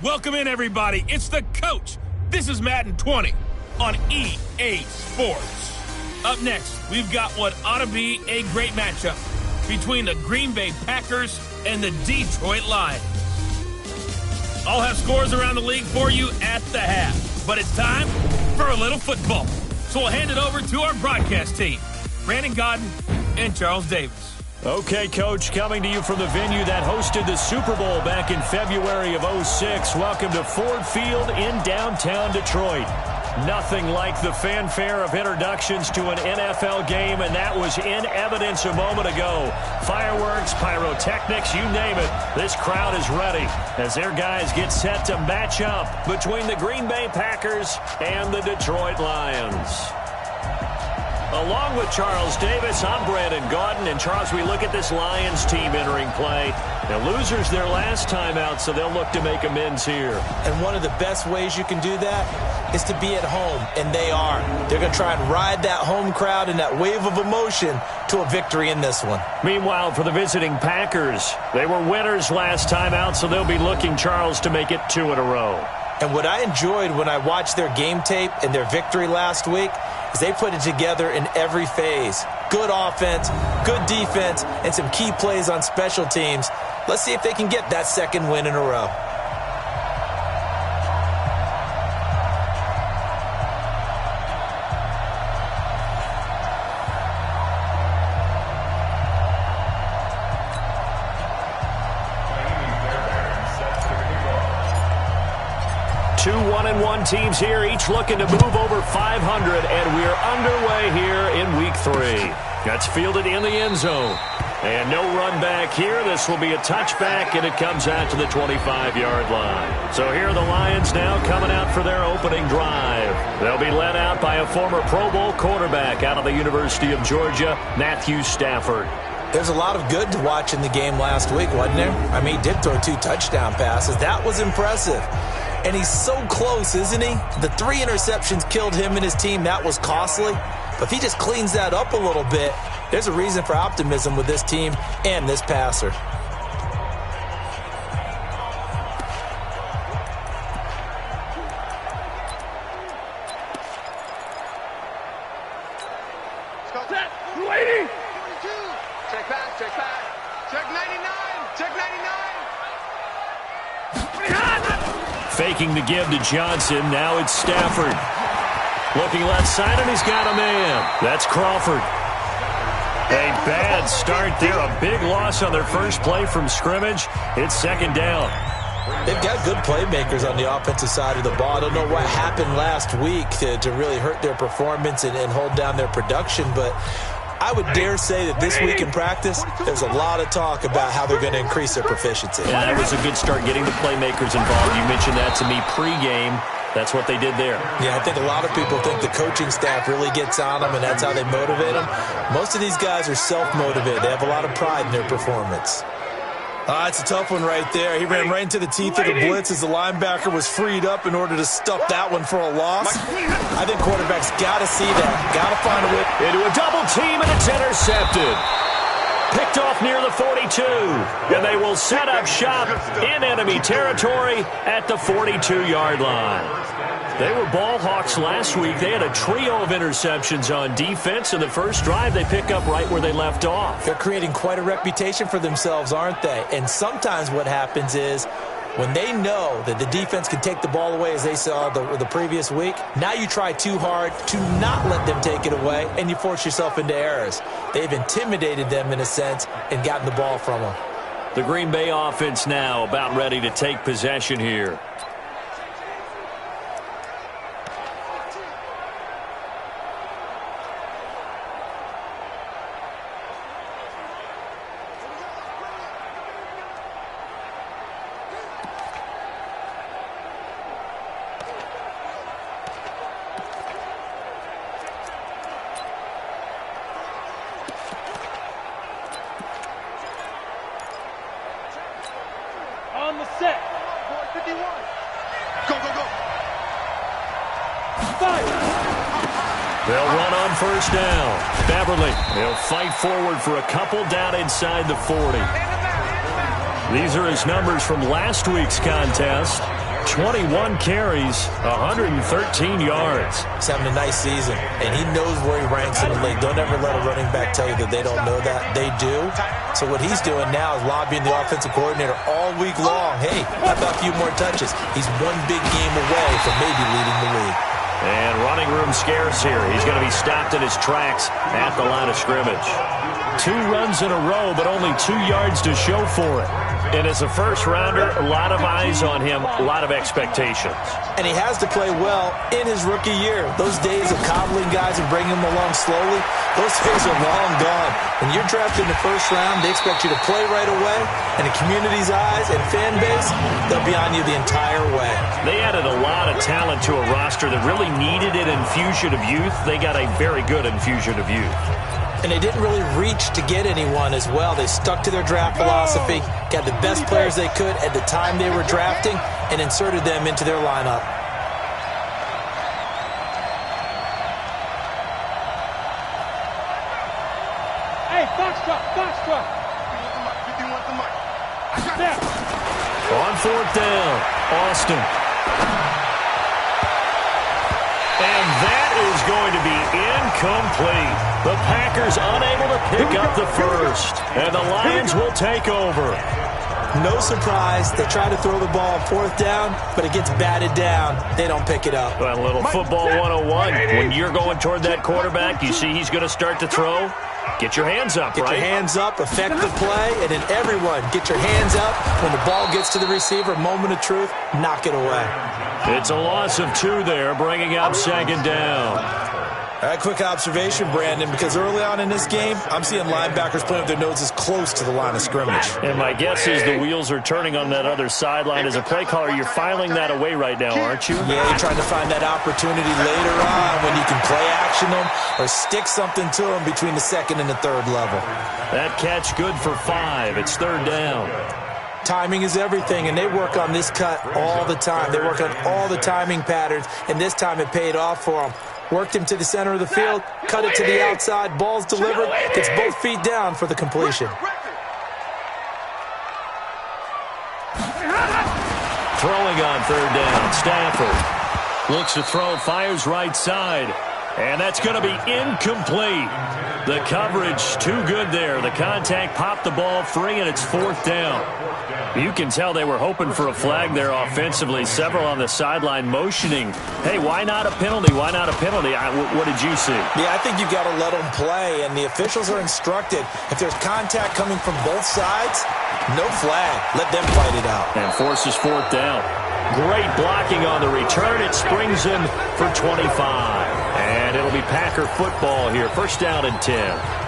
Welcome in, everybody. It's the coach. This is Madden 20 on EA Sports. Up next, we've got what ought to be a great matchup between the Green Bay Packers and the Detroit Lions. I'll have scores around the league for you at the half, but it's time for a little football. So we'll hand it over to our broadcast team, Brandon Godden and Charles Davis. Okay, Coach, coming to you from the venue that hosted the Super Bowl back in February of '06. Welcome to Ford Field in downtown Detroit. Nothing like the fanfare of introductions to an NFL game, and that was in evidence a moment ago. Fireworks, pyrotechnics, you name it. This crowd is ready as their guys get set to match up between the Green Bay Packers and the Detroit Lions. Along with Charles Davis, I'm Brandon Gaudin. And, Charles, we look at this Lions team entering play. Now, losers their last time out, so they'll look to make amends here. And one of the best ways you can do that is to be at home, and they are. They're going to try and ride that home crowd and that wave of emotion to a victory in this one. Meanwhile, for the visiting Packers, they were winners last time out, so they'll be looking, Charles, to make it 2 in a row. And what I enjoyed when I watched their game tape and their victory last week is they put it together in every phase. Good offense, good defense, and some key plays on special teams. Let's see if they can get that second win in a row. Two 1-1 teams here, each looking to move over 500, and we're underway here in Week 3. That's fielded in the end zone. And no run back here. This will be a touchback, and it comes out to the 25-yard line. So here are the Lions now coming out for their opening drive. They'll be led out by a former Pro Bowl quarterback out of the University of Georgia, Matthew Stafford. There's a lot of good to watch in the game last week, wasn't there? I mean, he did throw 2 touchdown passes. That was impressive. And he's so close, isn't he? The 3 interceptions killed him and his team. That was costly. But if he just cleans that up a little bit, there's a reason for optimism with this team and this passer. Set, waiting. 42. Check back, check back. Check 99, check 99. Faking the give to Johnson. Now it's Stafford. Looking left side, and he's got a man. That's Crawford. A bad start there. A big loss on their first play from scrimmage. It's second down. They've got good playmakers on the offensive side of the ball. I don't know what happened last week to really hurt their performance and hold down their production, but I would dare say that this week in practice, there's a lot of talk about how they're going to increase their proficiency. Yeah, that was a good start getting the playmakers involved. You mentioned that to me pregame. That's what they did there. Yeah, I think a lot of people think the coaching staff really gets on them, and that's how they motivate them. Most of these guys are self-motivated. They have a lot of pride in their performance. It's a tough one right there. He ran right into the teeth of the blitz as the linebacker was freed up in order to stuff that one for a loss. I think quarterbacks got to see that. Got to find a way. Into a double team, and it's intercepted. Picked off near the 42, and they will set up shop in enemy territory at the 42-yard line. They were ball hawks last week. They had a trio of interceptions on defense. In the first drive, they pick up right where they left off. They're creating quite a reputation for themselves, aren't they? And sometimes what happens is when they know that the defense can take the ball away, as they saw the previous week, now you try too hard to not let them take it away, and you force yourself into errors. They've intimidated them in a sense and gotten the ball from them. The Green Bay offense now about ready to take possession here. On the set. 51. Go, go, go. Fire. They'll run on first down. Beverly, they'll fight forward for a couple down inside the 40. These are his numbers from last week's contest. 21 carries, 113 yards. He's having a nice season, and he knows where he ranks in the league. Don't ever let a running back tell you that they don't know that. They do. So what he's doing now is lobbying the offensive coordinator all week long. Hey, how about a few more touches? He's one big game away from maybe leading the league. And running room scarce here. He's going to be stopped in his tracks at the line of scrimmage. 2 runs in a row, but only 2 yards to show for it. And as a first-rounder, a lot of eyes on him, a lot of expectations. And he has to play well in his rookie year. Those days of coddling guys and bringing them along slowly, those days are long gone. When you're drafted in the first round, they expect you to play right away. And the community's eyes and fan base, they'll be on you the entire way. They added a lot of talent to a roster that really needed an infusion of youth. They got a very good infusion of youth. And they didn't really reach to get anyone as well. They stuck to their draft philosophy, got the best players they could at the time they were drafting, and inserted them into their lineup. Hey, box truck. You want the mic. On 4th down, Austin. And that is going to be incomplete. The Packers unable to pick up the first. And the Lions will take over. No surprise. They try to throw the ball on 4th down, but it gets batted down. They don't pick it up. Well, a little football 101. When you're going toward that quarterback, you see he's going to start to throw. Get your hands up, right? Get your hands up, affect the play, and then everyone get your hands up. When the ball gets to the receiver, moment of truth, knock it away. It's a loss of 2 there, bringing up 2nd down. A quick observation, Brandon, because early on in this game, I'm seeing linebackers playing with their noses close to the line of scrimmage. And my guess is the wheels are turning on that other sideline. As a play caller, you're filing that away right now, aren't you? Yeah, you're trying to find that opportunity later on when you can play action them or stick something to them between the 2nd and the 3rd level. That catch good for 5. It's 3rd down. Timing is everything, and they work on this cut all the time. They work on all the timing patterns, and this time it paid off for them. Worked him to the center of the field, cut it to the outside, ball's delivered, gets both feet down for the completion. Throwing on 3rd down, Stafford. Looks to throw, fires right side. And that's going to be incomplete. The coverage too good there. The contact popped the ball free, and it's 4th down. You can tell they were hoping for a flag there offensively. Several on the sideline motioning. Hey, why not a penalty? Why not a penalty? What did you see? Yeah, I think you've got to let them play, and the officials are instructed. If there's contact coming from both sides, no flag. Let them fight it out. And forces 4th down. Great blocking on the return. It springs him for 25. And it'll be Packer football here. 1st down and 10.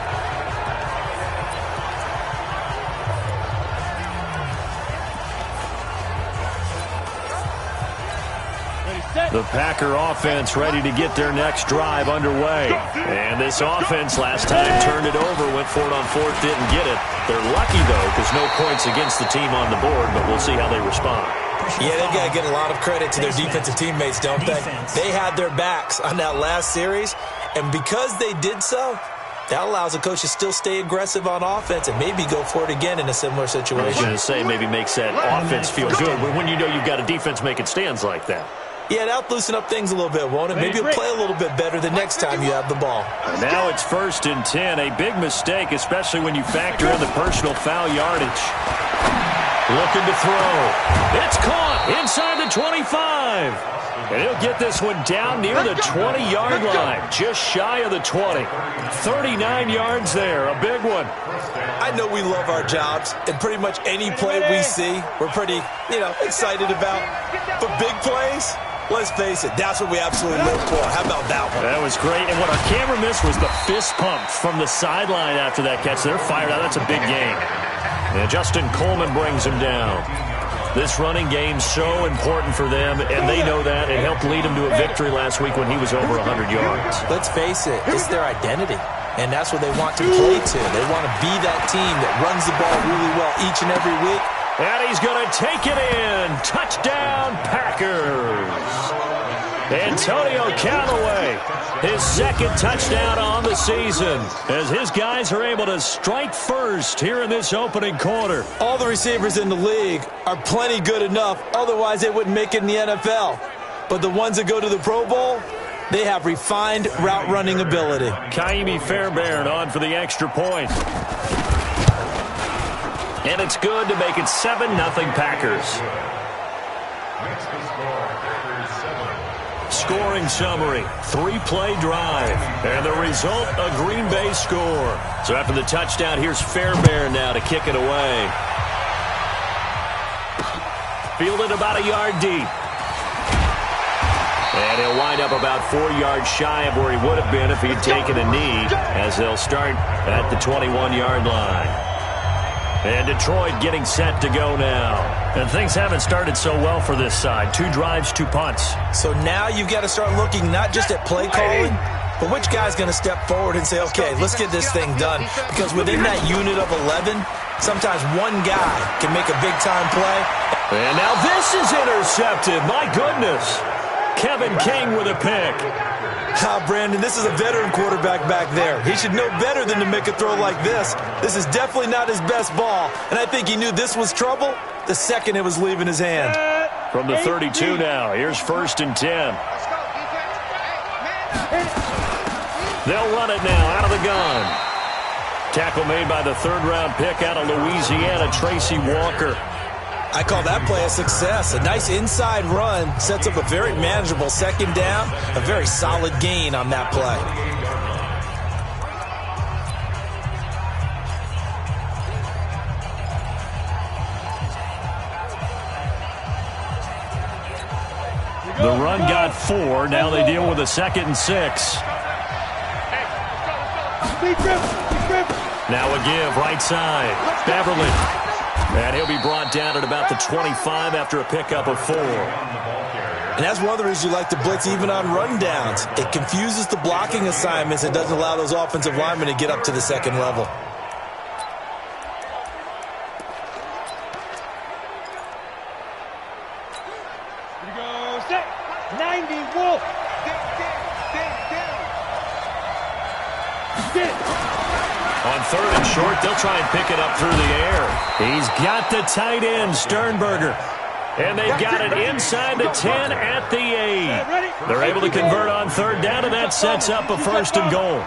The Packer offense ready to get their next drive underway. And this offense last time turned it over, went for it on 4th, didn't get it. They're lucky, though, because no points against the team on the board, but we'll see how they respond. Yeah, they've got to get a lot of credit to their defensive teammates, don't they? They had their backs on that last series, and because they did so, that allows a coach to still stay aggressive on offense and maybe go for it again in a similar situation. I was going to say maybe makes that offense feel good, but when you know you've got a defense making stands like that. Yeah, that'll loosen up things a little bit, won't it? Maybe you'll play a little bit better the next time you have the ball. Now it's 1st and 10. A big mistake, especially when you factor in the personal foul yardage. Looking to throw. It's caught inside the 25. And he'll get this one down near the 20-yard line, just shy of the 20. 39 yards there, a big one. I know we love our jobs, and pretty much any play we see, we're pretty, excited about. But big plays, let's face it, that's what we absolutely live for. How about that one? That was great. And what our camera missed was the fist pump from the sideline after that catch. They're fired out. That's a big game. And Justin Coleman brings him down. This running game's so important for them, and they know that. It helped lead them to a victory last week when he was over 100 yards. Let's face it, it's their identity, and that's what they want to play to. They want to be that team that runs the ball really well each and every week. And he's going to take it in. Touchdown, Packers. Antonio Callaway, his second touchdown on the season, as his guys are able to strike first here in this opening quarter. All the receivers in the league are plenty good enough, otherwise they wouldn't make it in the NFL. But the ones that go to the Pro Bowl, they have refined route running ability. Kaimi Fairbairn on for the extra point. And it's good to make it 7-0 Packers. Scoring summary, 3-play drive, and the result, a Green Bay score. So after the touchdown, here's Fairbairn now to kick it away. Fielded about a yard deep. And he'll wind up about 4 yards shy of where he would have been if he'd taken a knee, as they'll start at the 21-yard line. And Detroit getting set to go now. And things haven't started so well for this side. 2 drives, 2 punts. So now you've got to start looking not just at play calling, but which guy's going to step forward and say, okay, let's get this thing done. Because within that unit of 11, sometimes one guy can make a big-time play. And now this is intercepted. My goodness. Kevin King with a pick. Brandon, this is a veteran quarterback back there. He should know better than to make a throw like this. This is definitely not his best ball, and I think he knew this was trouble the second it was leaving his hand. From the 32 now, here's 1st and 10. They'll run it now out of the gun. Tackle made by the 3rd-round pick out of Louisiana, Tracy Walker. I call that play a success. A nice inside run sets up a very manageable 2nd down, a very solid gain on that play. The run got 4. Now they deal with a 2nd and 6. Now a give right side. Beverly. And he'll be brought down at about the 25 after a pickup of 4. And that's one of the reasons you like to blitz even on rundowns. It confuses the blocking assignments and doesn't allow those offensive linemen to get up to the 2nd level. Here we go, set. 90, Wolf. On 3rd and short, they'll try and pick it up through the air. He's got the tight end, Sternberger. And they've got it inside the 10 at the 8. They're able to convert on 3rd down, and that sets up a 1st and goal.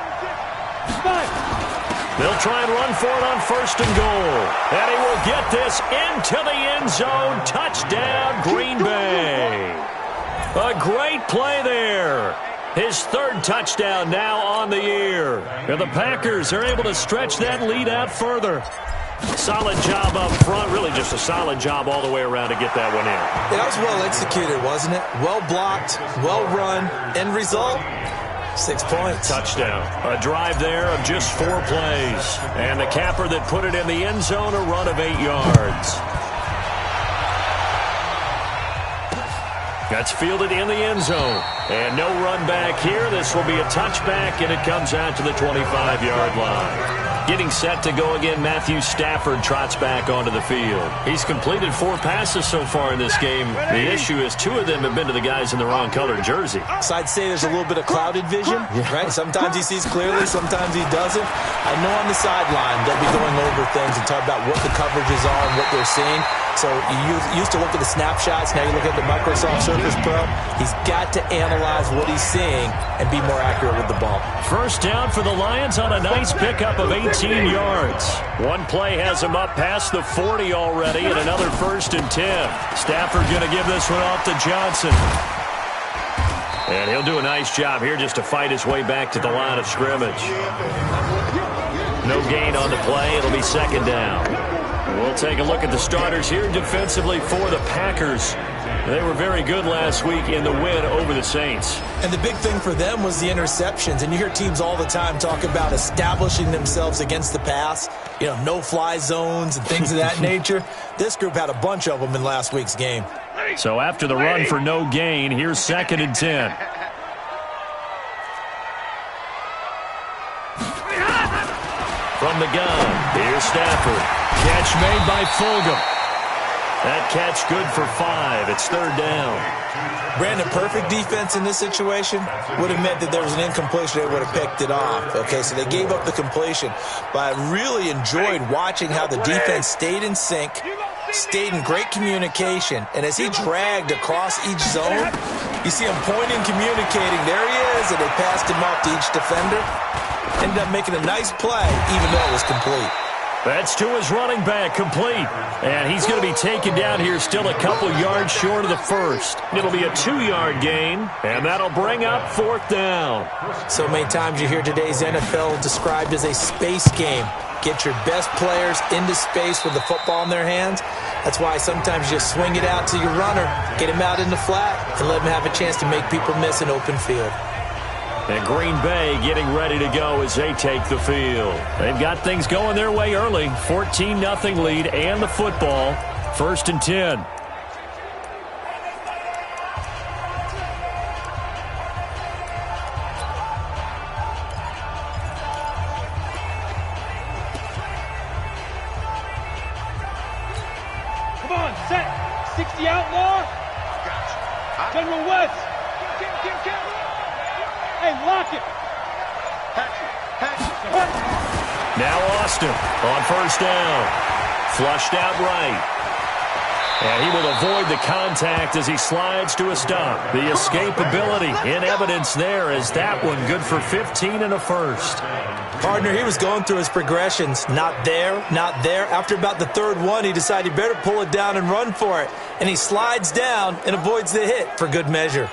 They'll try and run for it on 1st and goal. And he will get this into the end zone. Touchdown, Green Bay. A great play there. His 3rd touchdown now on the year. And the Packers are able to stretch that lead out further. Solid job up front. Really just a solid job all the way around to get that one in. That was well executed, wasn't it? Well blocked, well run. End result, 6 points. Touchdown. A drive there of just 4 plays. And the capper that put it in the end zone, a run of 8 yards. That's fielded in the end zone. And no run back here. This will be a touchback, and it comes out to the 25-yard line. Getting set to go again, Matthew Stafford trots back onto the field. He's completed 4 passes so far in this game. The issue is 2 of them have been to the guys in the wrong colored jersey. So I'd say there's a little bit of clouded vision, right? Sometimes he sees clearly, sometimes he doesn't. I know on the sideline they'll be going over things and talk about what the coverages are and what they're seeing. So you used to look at the snapshots, now you look at the Microsoft Surface Pro. He's got to analyze what he's seeing and be more accurate with the ball. 1st down for the Lions on a nice pickup of 18 yards. One play has him up past the 40 already, and another 1st and 10. Stafford going to give this one off to Johnson. And he'll do a nice job here just to fight his way back to the line of scrimmage. No gain on the play. It'll be 2nd down. We'll take a look at the starters here defensively for the Packers. They were very good last week in the win over the Saints. And the big thing for them was the interceptions. And you hear teams all the time talk about establishing themselves against the pass, you know, no-fly zones and things of that nature. This group had a bunch of them in last week's game. So after the run for no gain, here's 2nd and 10. From the gun, here's Stafford. Catch made by Fulgham. That catch good for 5. It's 3rd down. Brandon, perfect defense in this situation would have meant that there was an incompletion. They would have picked it off. Okay, so they gave up the completion. But I really enjoyed watching how the defense stayed in sync, stayed in great communication. And as he dragged across each zone, you see him pointing, communicating. There he is, and they passed him off to each defender. Ended up making a nice play, even though it was complete. That's to his running back, complete. And he's going to be taken down here still a couple yards short of the first. It'll be a 2-yard gain, and that'll bring up 4th down. So many times you hear today's NFL described as a space game. Get your best players into space with the football in their hands. That's why sometimes you swing it out to your runner, get him out in the flat, and let him have a chance to make people miss an open field. And Green Bay getting ready to go as they take the field. They've got things going their way early. 14-0 lead and the football. 1st and 10. Come on, set. 60 outlaw. General West. Hey, lock it. Now Austin on 1st down. Flushed out right. And he will avoid the contact as he slides to a stop. The escapability in evidence there as that one good for 15 and a first. Partner, he was going through his progressions. Not there, not there. After about the 3rd one, he decided he better pull it down and run for it. And he slides down and avoids the hit for good measure.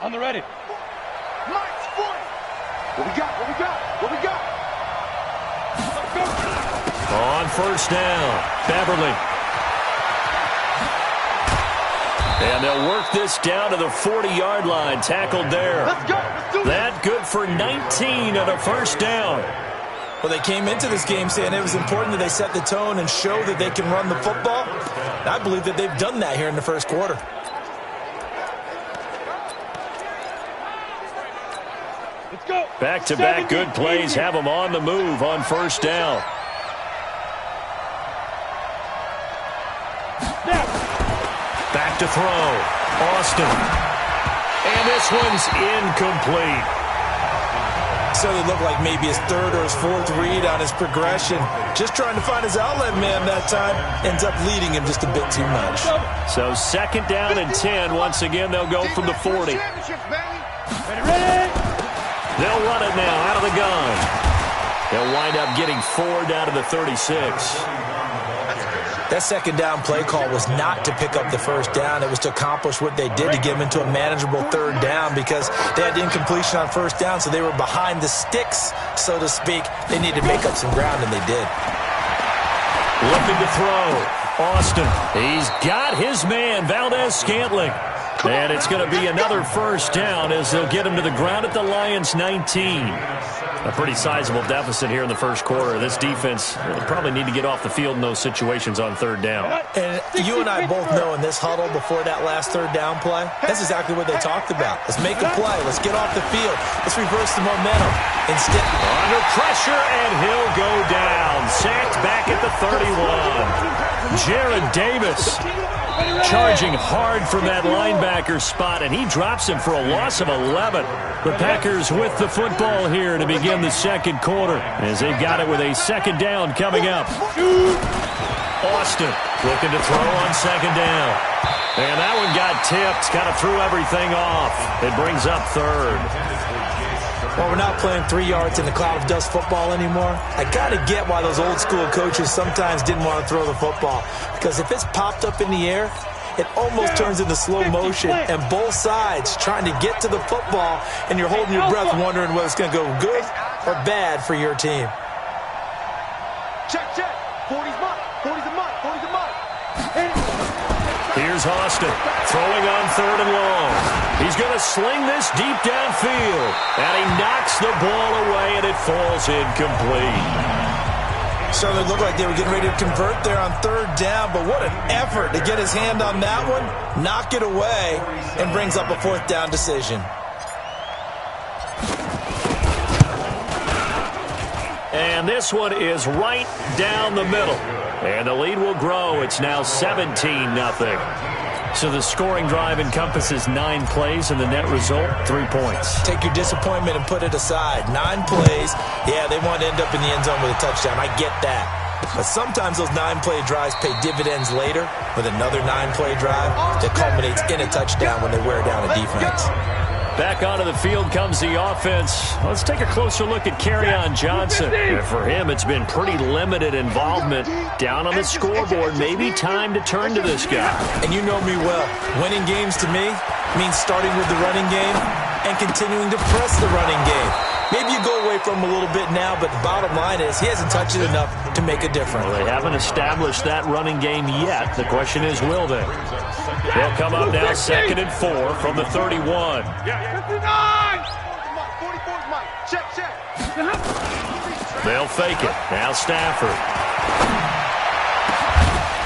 On the ready. What we got? What we got? What we got? On 1st down, Beverly. And they'll work this down to the 40-yard line, tackled there. Let's go. Let's do it. That good for 19 and a 1st down. Well, they came into this game saying it was important that they set the tone and show that they can run the football. And I believe that they've done that here in the 1st quarter. Back-to-back good plays have them on the move on 1st down. Back to throw. Austin. And this one's incomplete. So it looked like maybe his 3rd or his 4th read on his progression. Just trying to find his outlet man that time. Ends up leading him just a bit too much. So 2nd down and 10. Once again, they'll go from the 40. They'll run it now out of the gun. They'll wind up getting 4 down to the 36. That 2nd down play call was not to pick up the 1st down. It was to accomplish what they did to get them into a manageable 3rd down because they had incompletion on 1st down, so they were behind the sticks, so to speak. They needed to make up some ground, and they did. Looking to throw. Austin. He's got his man, Valdez-Scantling. And it's going to be another 1st down as they'll get him to the ground at the Lions' 19. A pretty sizable deficit here in the 1st quarter. This defense probably need to get off the field in those situations on 3rd down. And you and I both know in this huddle before that last 3rd down play, that's exactly what they talked about. Let's make a play. Let's get off the field. Let's reverse the momentum. Instead, under pressure, and he'll go down. Sacked back at the 31. Jared Davis charging hard from that linebacker spot, and he drops him for a loss of 11. The Packers with the football here to begin the 2nd quarter as they've got it with a 2nd down coming up. Austin looking to throw on 2nd down. And that one got tipped, kind of threw everything off. It brings up 3rd. Well, we're not playing 3 yards in the cloud of dust football anymore. I got to get why those old school coaches sometimes didn't want to throw the football. Because if it's popped up in the air, it almost turns into slow motion. And both sides trying to get to the football, and you're holding your breath wondering whether it's going to go good or bad for your team. Check, check. 40's mine. 40's a mine. 40's a mine. Here's Austin throwing on 3rd and long. He's going to sling this deep downfield. And he knocks the ball away, and it falls incomplete. Certainly looked like they were getting ready to convert there on 3rd down, but what an effort to get his hand on that one, knock it away, and brings up a 4th down decision. And this one is right down the middle. And the lead will grow. It's now 17-0. So the scoring drive encompasses 9 plays, and the net result, 3 points. Take your disappointment and put it aside. 9 plays. Yeah, they want to end up in the end zone with a touchdown. I get that. But sometimes those 9-play drives pay dividends later with another 9-play drive that culminates in a touchdown when they wear down a defense. Back onto the field comes the offense. Let's take a closer look at Kerryon Johnson. And for him, it's been pretty limited involvement. Down on the scoreboard, maybe time to turn to this guy. And you know me well. Winning games to me means starting with the running game and continuing to press the running game. Maybe you go away from him a little bit now, but the bottom line is he hasn't touched it enough to make a difference. Well, they haven't established that running game yet. The question is, will they? They'll come up now 2nd and 4 from the 31. 44's Check. They'll fake it. Now Stafford.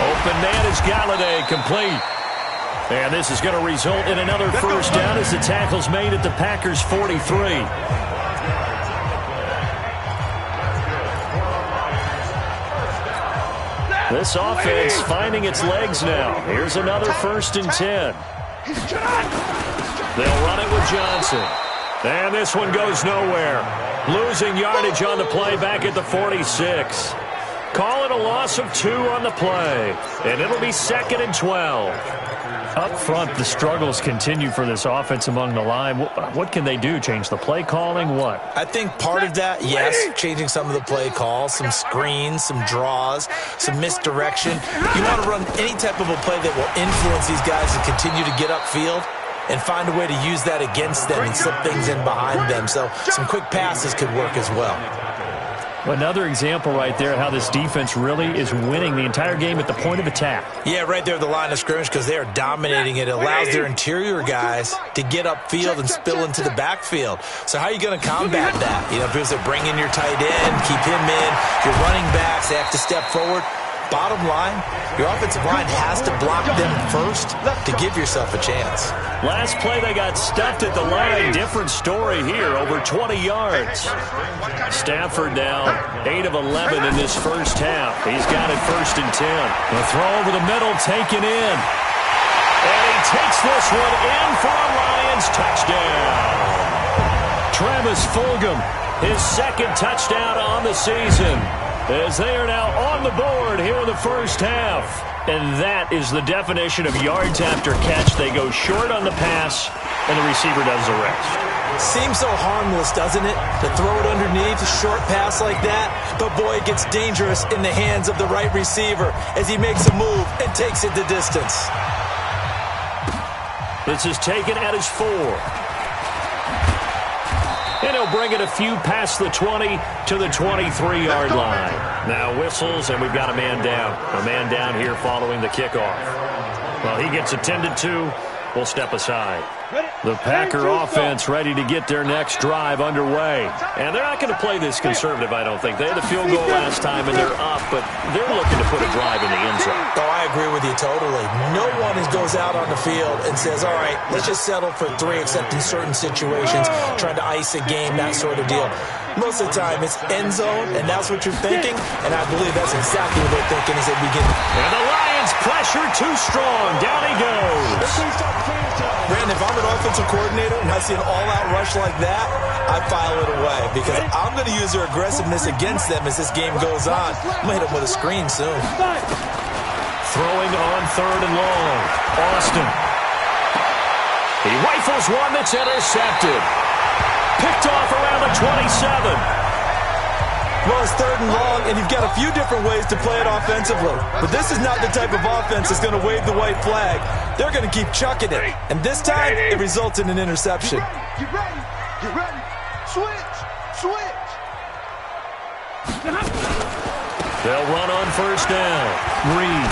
Open man is Galladay, complete. And this is going to result in another first down as the tackle's made at the Packers' 43. This offense finding its legs now. Here's another 1st and 10. They'll run it with Johnson. And this one goes nowhere. Losing yardage on the play back at the 46. Call it a loss of 2 on the play. And it'll be 2nd and 12. Up front, the struggles continue for this offense among the line. What can they do? Change the play calling? What? I think part of that, yes, changing some of the play calls, some screens, some draws, some misdirection. You want to run any type of a play that will influence these guys to continue to get upfield and find a way to use that against them and slip things in behind them. So some quick passes could work as well. Another example right there how this defense really is winning the entire game at the point of attack. Yeah, right there at the line of scrimmage because they are dominating it. It allows their interior guys to get upfield and spill into the backfield. So how are you going to combat that? You know, because they bring in your tight end, keep him in. Your running backs, they have to step forward. Bottom line, your offensive line has to block them first to give yourself a chance. Last play, they got stuffed at the line. Different story here, over 20 yards. Stafford now 8 of 11 in this first half. He's got it 1st and 10. The throw over the middle, taken in. And he takes this one in for a Lions touchdown. Travis Fulgham, his 2nd touchdown on the season, as they are now on the board here in the first half. And that is the definition of yards after catch. They go short on the pass, and the receiver does the rest. Seems so harmless, doesn't it, to throw it underneath a short pass like that? But, boy, it gets dangerous in the hands of the right receiver as he makes a move and takes it the distance. This is taken at his 4. And he'll bring it a few past the 20 to the 23-yard line. Now whistles, and we've got a man down. A man down here following the kickoff. Well, he gets attended to. We'll step aside. The Packer offense ready to get their next drive underway. And they're not going to play this conservative, I don't think. They had a field goal last time, and they're up, but they're looking to put a drive in the end zone. Oh, I agree with you totally. No one goes out on the field and says, all right, let's just settle for 3, except in certain situations, trying to ice a game, that sort of deal. Most of the time, it's end zone, and that's what you're thinking, and I believe that's exactly what they're thinking as they begin. And the Lions pressure too strong. Down he goes. Brandon, if I'm an offensive coordinator and I see an all-out rush like that, I file it away because I'm going to use their aggressiveness against them as this game goes on. I'm going to hit them with a screen soon. Throwing on 3rd and long. Austin. He rifles one that's intercepted. Picked off around the 27. Well, it's 3rd and long, and you've got a few different ways to play it offensively. But this is not the type of offense that's going to wave the white flag. They're going to keep chucking it. And this time, it results in an interception. Get ready. Get ready. Switch. They'll run on 1st down. Reed.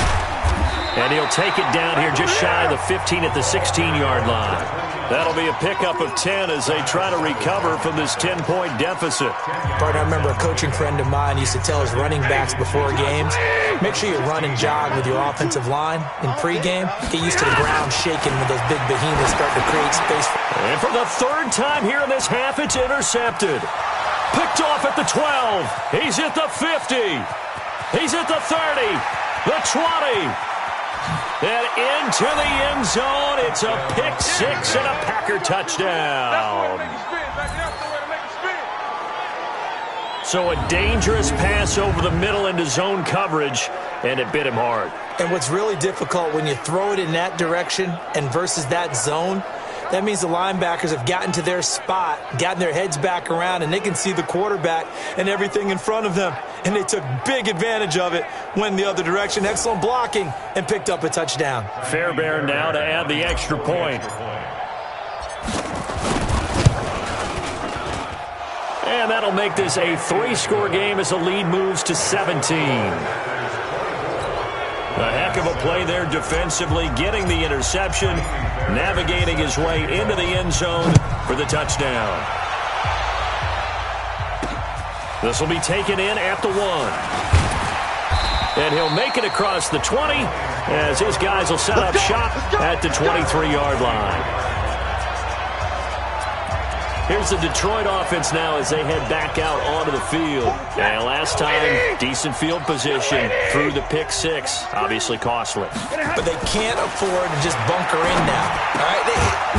And he'll take it down here just shy of the 15 at the 16-yard line. That'll be a pickup of 10 as they try to recover from this 10-point deficit. Partner, I remember a coaching friend of mine used to tell his running backs before games, make sure you run and jog with your offensive line in pregame. Get used to the ground shaking when those big behemoths start to create space. And for the 3rd time here in this half, it's intercepted. Picked off at the 12. He's at the 50. He's at the 30. The 20. And into the end zone. It's a pick six and a Packer touchdown. So a dangerous pass over the middle into zone coverage, and it bit him hard. And what's really difficult when you throw it in that direction and versus that zone, that means the linebackers have gotten to their spot, gotten their heads back around, and they can see the quarterback and everything in front of them. And they took big advantage of it, went the other direction, excellent blocking, and picked up a touchdown. Fairbairn now to add the extra point. And that'll make this a 3-score game as the lead moves to 17. A heck of a play there defensively, getting the interception, navigating his way into the end zone for the touchdown. This will be taken in at the 1. And he'll make it across the 20 as his guys will set up shop at the 23-yard line. Here's the Detroit offense now as they head back out onto the field. And last time, decent field position through the pick six. Obviously costly. But they can't afford to just bunker in now. All right,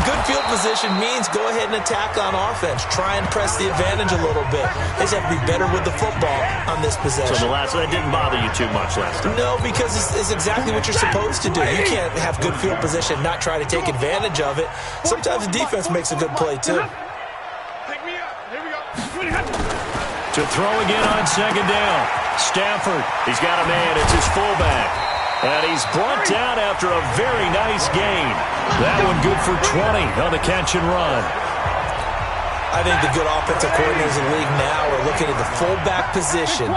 good field position means go ahead and attack on offense. Try and press the advantage a little bit. They just have to be better with the football on this possession. So that didn't bother you too much last time? No, because it's exactly what you're supposed to do. You can't have good field position and not try to take advantage of it. Sometimes the defense makes a good play, too. To throw again on second down. Stafford, he's got a man. It's his fullback. And he's brought down after a very nice gain. That one good for 20 on the catch and run. I think the good offensive coordinators in the league now are looking at the fullback position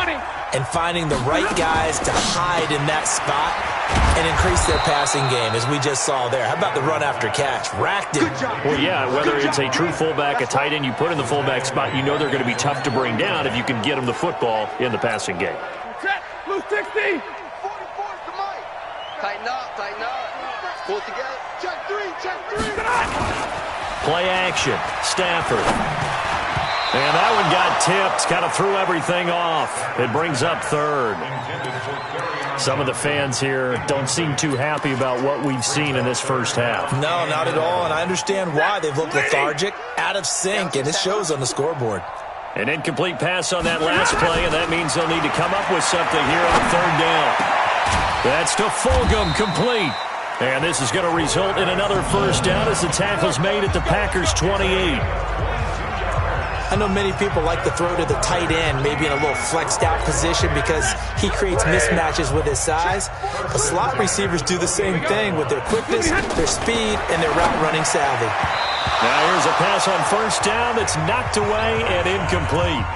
and finding the right guys to hide in that spot and increase their passing game, as we just saw there. How about the run after catch? Racked it. Well, yeah, whether it's a true fullback, a tight end you put in the fullback spot, you know they're going to be tough to bring down if you can get them the football in the passing game. Set, blue 60. 44 to Mike. Tighten up, tighten up. Pull it together. Check three. Play action. Stafford. And that one got tipped. Kind of threw everything off. It brings up third. Some of the fans here don't seem too happy about what we've seen in this first half. No, not at all, and I understand why. They've looked lethargic, out of sync, and it shows on the scoreboard. An incomplete pass on that last play, and that means they'll need to come up with something here on third down. That's to Fulgham, complete. And this is going to result in another first down as the tackle's made at the Packers' 28. I know many people like to throw to the tight end, maybe in a little flexed out position because he creates mismatches with his size. But slot receivers do the same thing with their quickness, their speed, and their route running savvy. Now here's a pass on first down that's knocked away and incomplete.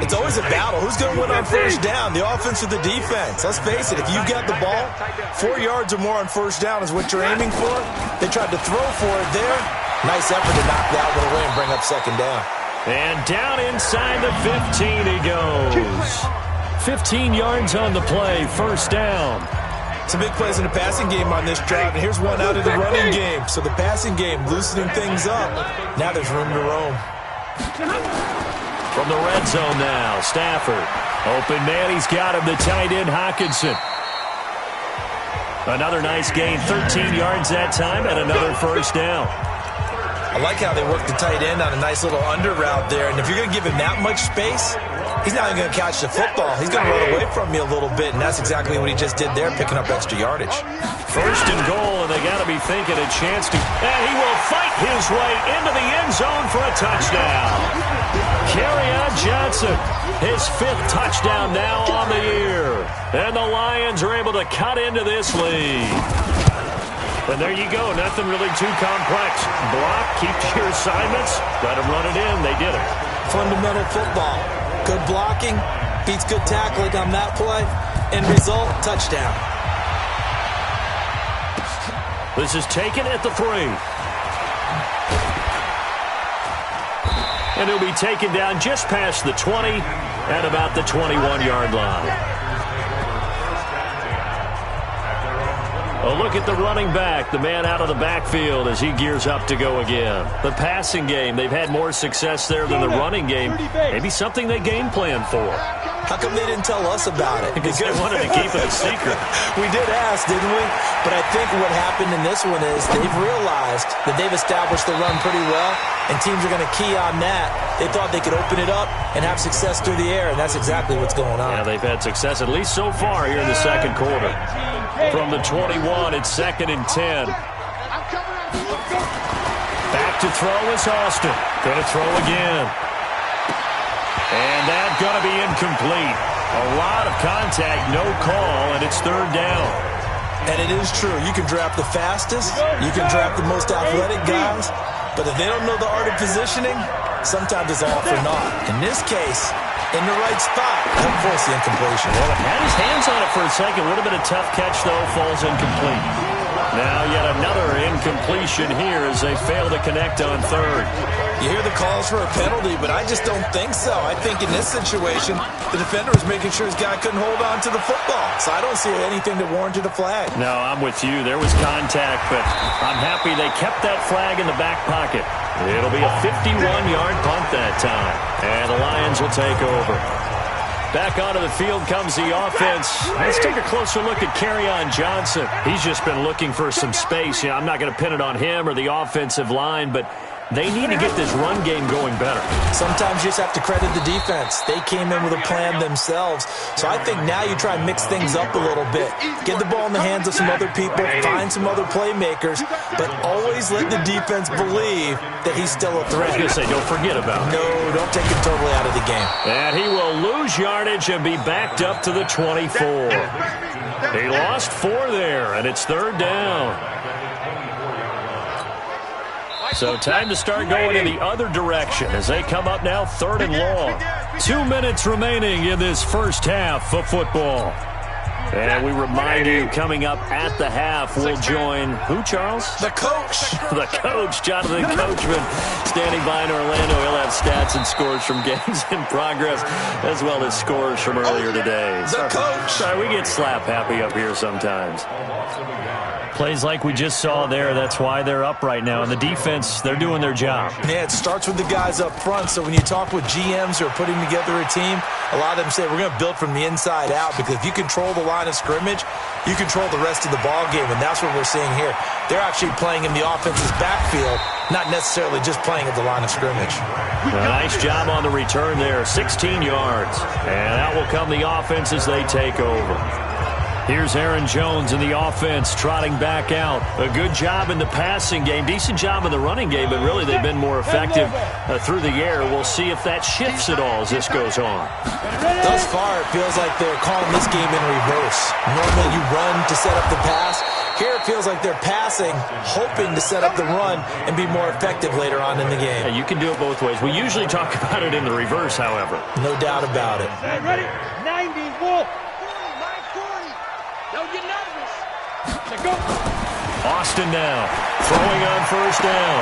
It's always a battle. Who's going to win on first down, the offense or the defense? Let's face it, if you've got the ball, 4 yards or more on first down is what you're aiming for. They tried to throw for it there. Nice effort to knock that one away and bring up second down. And down inside the 15 he goes. 15 yards on the play, first down. Some big plays in the passing game on this drive, and here's one out of the running game. So the passing game loosening things up. Now there's room to roam. From the red zone now, Stafford. Open man, he's got him, the tight end, Hockenson. Another nice gain, 13 yards that time, and another first down. I like how they work the tight end on a nice little under route there. And if you're going to give him that much space, he's not even going to catch the football. He's going to run away from you a little bit, and that's exactly what he just did there, picking up extra yardage. First and goal, and they got to be thinking a chance to... And he will fight his way into the end zone for a touchdown. Kerryon Johnson, his 5th touchdown now on the year. And the Lions are able to cut into this lead. And there you go, nothing really too complex. Block, keep your assignments, let them run it in. They did it. Fundamental football. Good blocking, beats good tackling on that play. End result, touchdown. This is taken at the 3. And he'll be taken down just past the 20 at about the 21-yard line. A look at the running back, the man out of the backfield as he gears up to go again. The passing game, they've had more success there than the running game. Maybe something they game plan for. How come they didn't tell us about it? Because they wanted to keep it a secret. We did ask, didn't we? But I think what happened in this one is they've realized that they've established the run pretty well, and teams are going to key on that. They thought they could open it up and have success through the air, and that's exactly what's going on. Yeah, they've had success, at least so far, here in the second quarter. From the 21, it's 2nd and 10. Back to throw is Austin. Going to throw again. And that's going to be incomplete. A lot of contact, no call, and it's 3rd down. And it is true. You can draft the fastest. You can draft the most athletic guys. But if they don't know the art of positioning, sometimes it's all for naught. In this case, in the right spot, he'll force the incompletion. Well, it had his hands on it for a second. Would have been a tough catch, though. Falls incomplete. Now yet another incompletion here as they fail to connect on 3rd. You hear the calls for a penalty, but I just don't think so. I think in this situation, the defender was making sure his guy couldn't hold on to the football. So I don't see anything that warranted a flag. No, I'm with you. There was contact, but I'm happy they kept that flag in the back pocket. It'll be a 51-yard punt that time, and the Lions will take over. Back onto the field comes the offense. Let's take a closer look at Kerryon Johnson. He's just been looking for some space. I'm not going to pin it on him or the offensive line, but they need to get this run game going better. Sometimes you just have to credit the defense. They came in with a plan themselves. So I think now you try and mix things up a little bit. Get the ball in the hands of some other people, find some other playmakers, but always let the defense believe that he's still a threat. I was going to say, don't forget about him. No, don't take him totally out of the game. And he will lose yardage and be backed up to the 24. He lost 4 there, and it's 3rd down. So time to start going in the other direction as they come up now 3rd and long. 2 minutes remaining in this first half of football. And we remind you, coming up at the half, we'll join who, Charles? The coach. The coach, Jonathan Coachman, standing by in Orlando. He'll have stats and scores from games in progress, as well as scores from earlier today. The coach. Sorry, we get slap happy up here sometimes. Plays like we just saw there, that's why they're up right now. And the defense, they're doing their job. Yeah, it starts with the guys up front. So when you talk with GMs who are putting together a team, a lot of them say we're going to build from the inside out, because if you control the line of scrimmage, you control the rest of the ball game, and that's what we're seeing here. They're actually playing in the offense's backfield, not necessarily just playing at the line of scrimmage. Nice job on the return there, 16 yards. And out will come the offense as they take over. Here's Aaron Jones in the offense, trotting back out. A good job in the passing game, decent job in the running game, but really they've been more effective through the air. We'll see if that shifts at all as this goes on. Thus far, it feels like they're calling this game in reverse. Normally you run to set up the pass. Here it feels like they're passing, hoping to set up the run and be more effective later on in the game. Yeah, you can do it both ways. We usually talk about it in the reverse, however. No doubt about it. Ready? 90, Wolf. Don't get nervous. Go. Austin now, throwing on 1st down.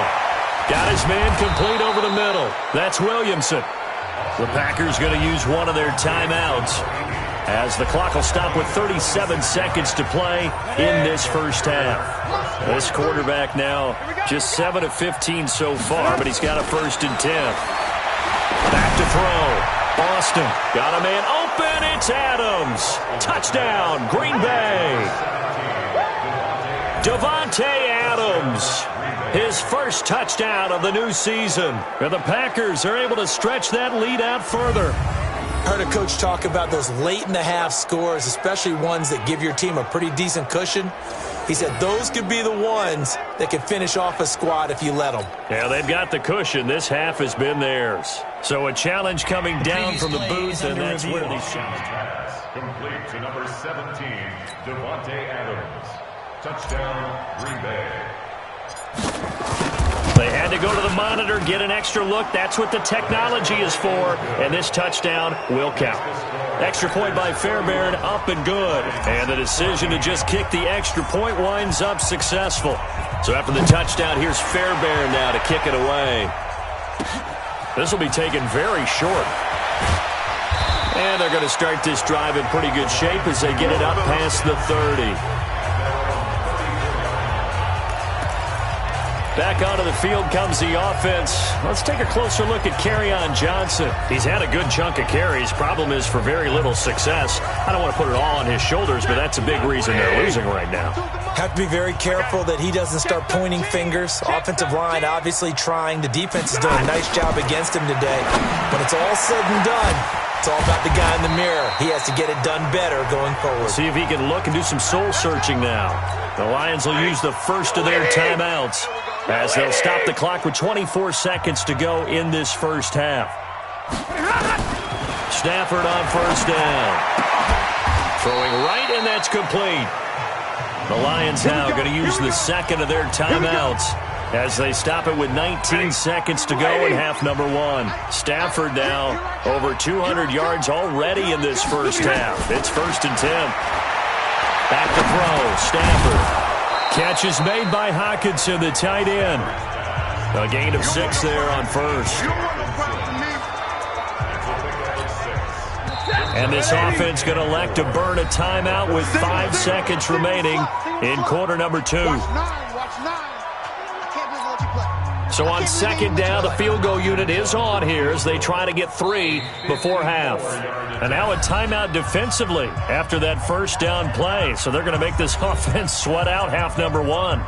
Got his man complete over the middle. That's Williamson. The Packers going to use one of their timeouts as the clock will stop with 37 seconds to play in this first half. This quarterback now just 7 of 15 so far, but he's got a 1st and 10. Back to throw. Austin got a man open. It's Adams. Touchdown, Green Bay. Davante Adams, his first touchdown of the new season. And the Packers are able to stretch that lead out further. Heard a coach talk about those late-in-the-half scores, especially ones that give your team a pretty decent cushion. He said those could be the ones that can finish off a squad if you let them. Yeah, they've got the cushion. This half has been theirs. So a challenge coming down from the booth, and that's where these shots. Complete to number 17, Davante Adams. Touchdown, Green Bay. They had to go to the monitor, get an extra look. That's what the technology is for, and this touchdown will count. Extra point by Fairbairn, up and good. And the decision to just kick the extra point winds up successful. So after the touchdown, here's Fairbairn now to kick it away. This will be taken very short. And they're going to start this drive in pretty good shape as they get it up past the 30. Back onto the field comes the offense. Let's take a closer look at Kerryon Johnson. He's had a good chunk of carries. Problem is for very little success. I don't want to put it all on his shoulders, but that's a big reason they're losing right now. Have to be very careful that he doesn't start pointing fingers. Offensive line obviously trying. The defense is doing a nice job against him today. When it's all said and done, it's all about the guy in the mirror. He has to get it done better going forward. See if he can look and do some soul searching now. The Lions will use the first of their timeouts as they'll stop the clock with 24 seconds to go in this first half. Stafford on first down. Throwing right, and that's complete. The Lions now going to use the second of their timeouts as they stop it with 19 seconds to go in half number one. Stafford now over 200 yards already in this first half. It's 1st and 10. Back to throw. Stafford. Catch is made by Hockenson, the tight end. A gain of 6 there on first. And this offense going to elect to burn a timeout with 5 seconds remaining in quarter number 2. So on second down, the field goal unit is on here as they try to get 3 before half. And now a timeout defensively after that first down play. So they're going to make this offense sweat out half number 1.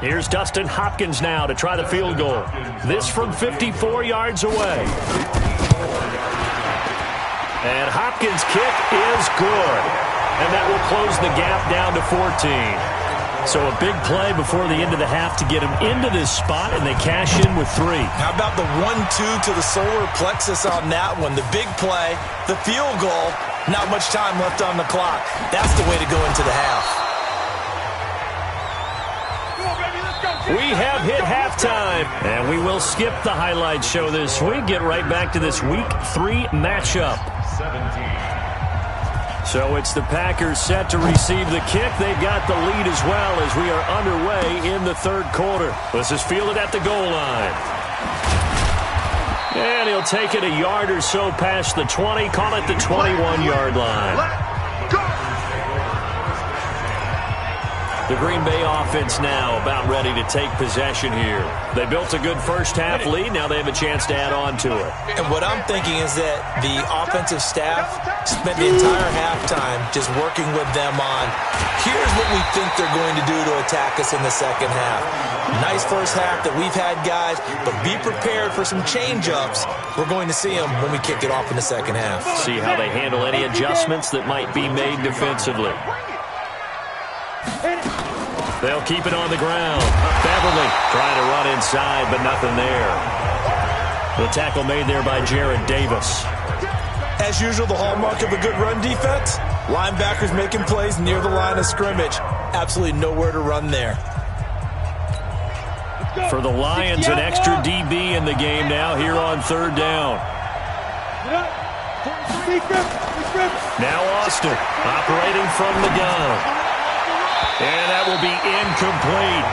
Here's Dustin Hopkins now to try the field goal. This from 54 yards away. And Hopkins' kick is good. And that will close the gap down to 14. So a big play before the end of the half to get him into this spot, and they cash in with 3. How about the 1-2 to the solar plexus on that one? The big play, the field goal, not much time left on the clock. That's the way to go into the half. We have hit halftime, and we will skip the highlight show this week. Get right back to this Week 3 matchup. 17. So it's the Packers set to receive the kick. They've got the lead as well as we are underway in the third quarter. This is fielded at the goal line. And he'll take it a yard or so past the 20, call it the 21-yard line. The Green Bay offense now about ready to take possession here. They built a good first-half lead. Now they have a chance to add on to it. And what I'm thinking is that the offensive staff spent the entire halftime just working with them on, here's what we think they're going to do to attack us in the second half. Nice first half that we've had, guys, but be prepared for some change-ups. We're going to see them when we kick it off in the second half. See how they handle any adjustments that might be made defensively. They'll keep it on the ground. Beverly trying to run inside, but nothing there. The tackle made there by Jared Davis. As usual, the hallmark of a good run defense, linebackers making plays near the line of scrimmage. Absolutely nowhere to run there. For the Lions, an extra DB in the game now here on third down. Now Austin operating from the gun. And that will be incomplete.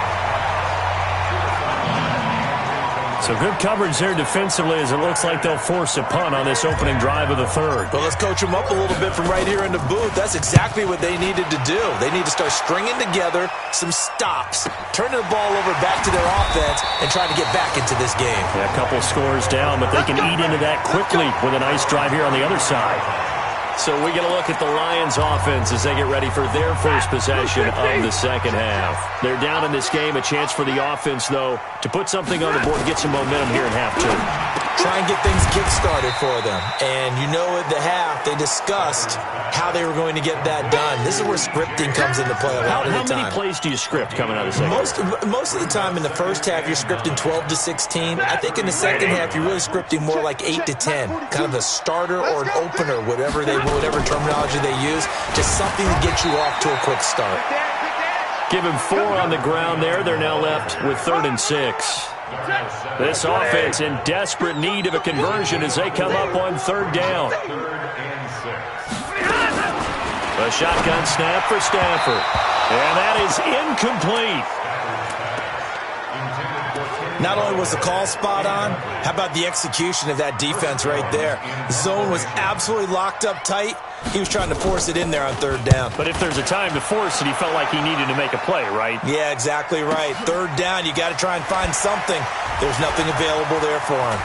So good coverage there defensively as it looks like they'll force a punt on this opening drive of the third. Well, let's coach them up a little bit from right here in the booth. That's exactly what they needed to do. They need to start stringing together some stops, turning the ball over back to their offense, and trying to get back into this game. Yeah, a couple scores down, but they can eat into that quickly with a nice drive here on the other side. So we get a look at the Lions offense as they get ready for their first possession of the second half. They're down in this game. A chance for the offense, though, to put something on the board, get some momentum here in half 2. Try and get things kick-started for them. And you know at the half, they discussed how they were going to get that done. This is where scripting comes into play a lot of the time. How many plays do you script coming out of the second? Most of the time in the first half, you're scripting 12 to 16. I think in the second half, you're really scripting more like 8 to 10. Kind of a starter or an opener, whatever terminology they use. Just something to get you off to a quick start. Give him 4 on the ground there. They're now left with 3rd and 6. This offense in desperate need of a conversion as they come up on 3rd down. A shotgun snap for Stafford. And that is incomplete. Not only was the call spot on, how about the execution of that defense right there? The zone was absolutely locked up tight. He was trying to force it in there on third down. But if there's a time to force it, he felt like he needed to make a play, right? Yeah, exactly right. Third down, you got to try and find something. There's nothing available there for him.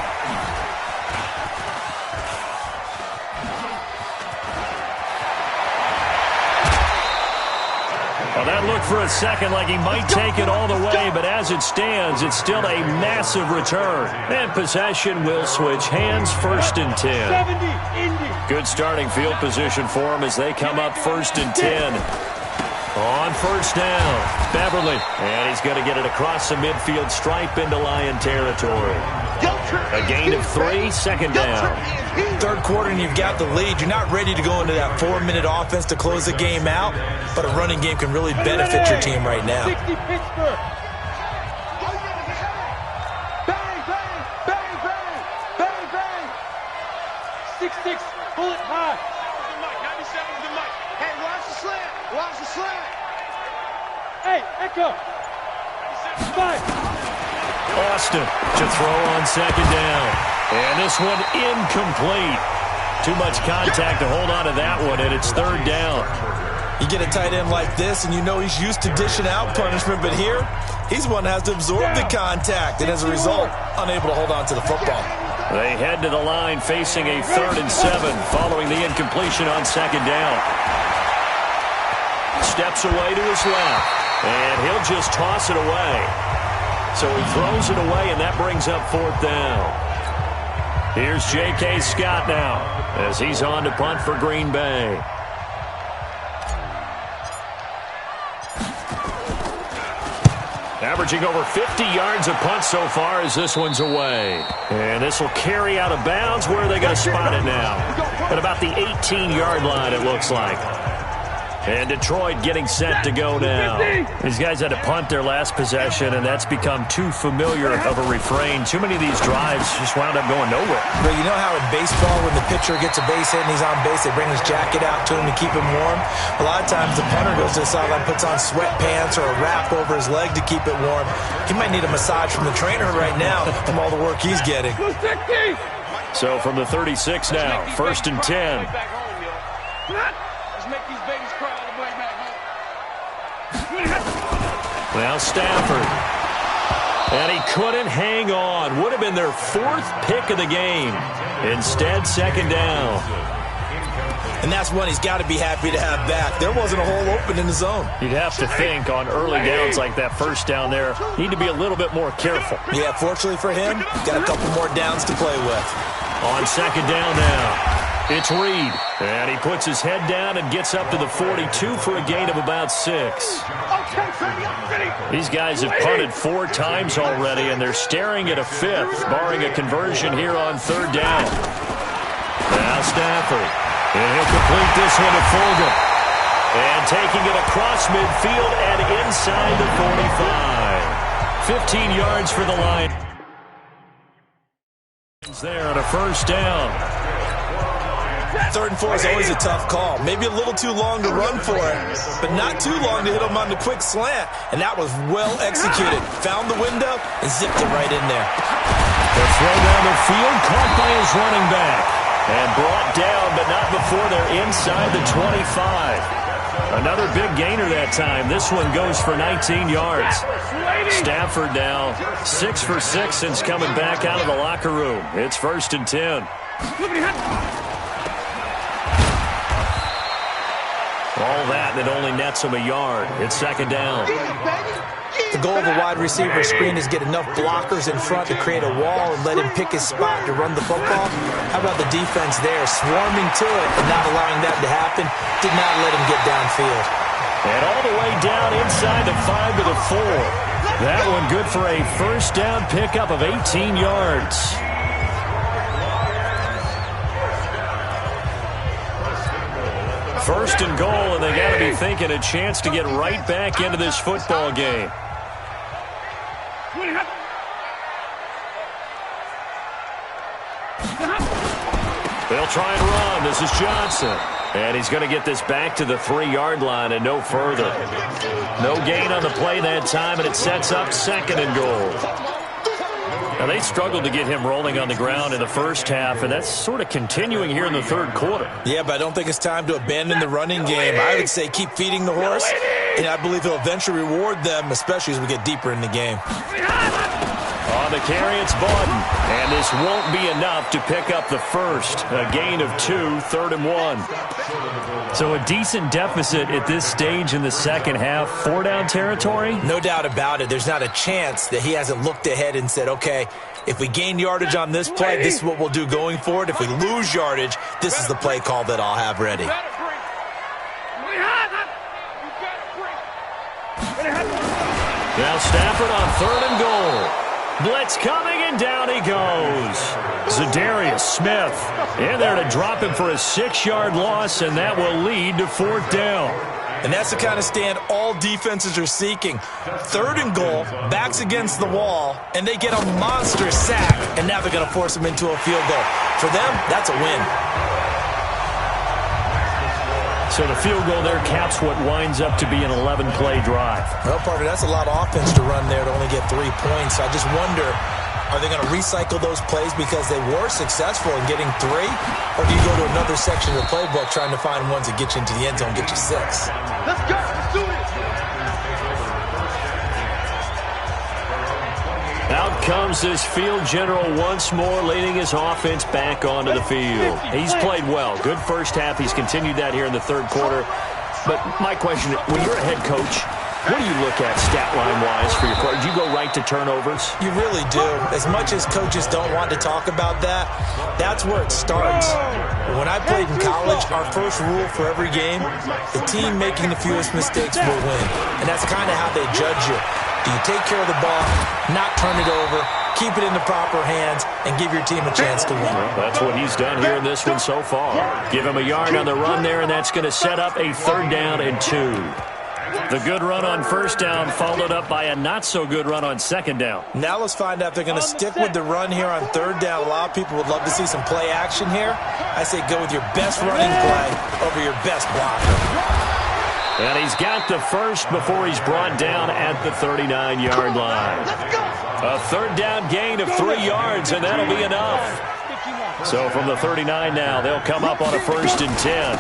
Well, that looked for a second like he might take it all the way, but as it stands, it's still a massive return. And possession will switch hands, 1st and 10. Good starting field position for him as they come up 1st and 10. On 1st down, Beverly. And he's going to get it across the midfield stripe into Lion territory. A gain of 3, 2nd down. Third quarter and you've got the lead. You're not ready to go into that 4-minute offense to close the game out, but a running game can really benefit your team right now. 60 Pittsburgh. Bang, bang, bang, bang, bang, bang. 6-6, pull it high. The mic, 97 the mic. Hey, watch the slant, watch the slant. Hey, Echo. 5. Austin to throw on 2nd down. And this one incomplete. Too much contact to hold on to that one, and it's 3rd down. You get a tight end like this, and you know he's used to dishing out punishment, but here, he's one that has to absorb the contact, and as a result, unable to hold on to the football. They head to the line facing a 3rd and 7 following the incompletion on 2nd down. Steps away to his left, and he'll just toss it away. So he throws it away, and that brings up 4th down. Here's J.K. Scott now as he's on to punt for Green Bay. Averaging over 50 yards a punt so far as this one's away. And this will carry out of bounds. Where are they going to spot it now? At about the 18-yard line, it looks like. And Detroit getting set to go now. These guys had to punt their last possession, and that's become too familiar of a refrain. Too many of these drives just wound up going nowhere. But you know how in baseball, when the pitcher gets a base hit and he's on base, they bring his jacket out to him to keep him warm? A lot of times the punter goes to the sideline, puts on sweatpants or a wrap over his leg to keep it warm. He might need a massage from the trainer right now from all the work he's getting. So from the 36 now, 1st and 10. Now Stafford. And he couldn't hang on. Would have been their 4th pick of the game. Instead, 2nd down. And that's one he's got to be happy to have back. There wasn't a hole open in the zone. You'd have to think on early downs like that 1st down there, need to be a little bit more careful. Yeah, fortunately for him, got a couple more downs to play with. On 2nd down now. It's Reed, and he puts his head down and gets up to the 42 for a gain of about 6. These guys have punted 4 times already, and they're staring at a 5th, barring a conversion here on 3rd down. Now Stafford, and he'll complete this one to Fulgham. And taking it across midfield and inside the 45. 15 yards for the line. There on a 1st down. 3rd and 4 is always a tough call. Maybe a little too long to run for it, but not too long to hit him on the quick slant. And that was well executed. Found the window and zipped it right in there. The throw down the field, caught by his running back. And brought down, but not before they're inside the 25. Another big gainer that time. This one goes for 19 yards. Stafford now 6 for 6 since coming back out of the locker room. It's 1st and 10. All that, and it only nets him a yard. It's 2nd down. The goal of a wide receiver screen is get enough blockers in front to create a wall and let him pick his spot to run the football. How about the defense there, swarming to it and not allowing that to happen? Did not let him get downfield. And all the way down inside the 5 to the 4. That one good for a 1st down pickup of 18 yards. First and goal, and they got to be thinking a chance to get right back into this football game. They'll try and run. This is Johnson. And he's going to get this back to the 3-yard line and no further. No gain on the play that time, and it sets up 2nd and goal. Now, they struggled to get him rolling on the ground in the first half, and that's sort of continuing here in the third quarter. Yeah, but I don't think it's time to abandon the running game. I would say keep feeding the horse, and I believe he'll eventually reward them, especially as we get deeper in the game. On the carry, it's Bawden. And this won't be enough to pick up the first. A gain of 2, 3rd and 1. So a decent deficit at this stage in the second half. 4-down territory? No doubt about it. There's not a chance that he hasn't looked ahead and said, okay, if we gain yardage on this play, this is what we'll do going forward. If we lose yardage, this is the play call that I'll have ready. Now Stafford on 3rd and goal. Blitz coming, and down he goes. Zadarius Smith in there to drop him for a 6-yard loss, and that will lead to 4th down. And that's the kind of stand all defenses are seeking. 3rd and goal, backs against the wall, and they get a monster sack, and now they're going to force him into a field goal. For them, that's a win. So the field goal there caps what winds up to be an 11-play drive. Well, partner, that's a lot of offense to run there to only get 3 points. I just wonder, are they going to recycle those plays because they were successful in getting 3? Or do you go to another section of the playbook trying to find ones that get you into the end zone, get you 6? Let's go. Let's do it. Out comes this field general once more, leading his offense back onto the field. He's played well. Good first half. He's continued that here in the third quarter. But my question, when you're a head coach, what do you look at stat line-wise for your coach? Do you go right to turnovers? You really do. As much as coaches don't want to talk about that, that's where it starts. When I played in college, our first rule for every game, the team making the fewest mistakes will win. And that's kind of how they judge you. Do you take care of the ball, not turn it over, keep it in the proper hands, and give your team a chance to win? Well, that's what he's done here in this one so far. Give him a yard on the run there, and that's going to set up a 3rd down and 2. The good run on 1st down followed up by a not-so-good run on 2nd down. Now let's find out if they're going to stick with the run here on 3rd down. A lot of people would love to see some play action here. I say go with your best running play over your best blocker. And he's got the first before he's brought down at the 39-yard line. A 3rd down gain of 3 yards, and that'll be enough. So from the 39 now, they'll come up on a 1st and 10.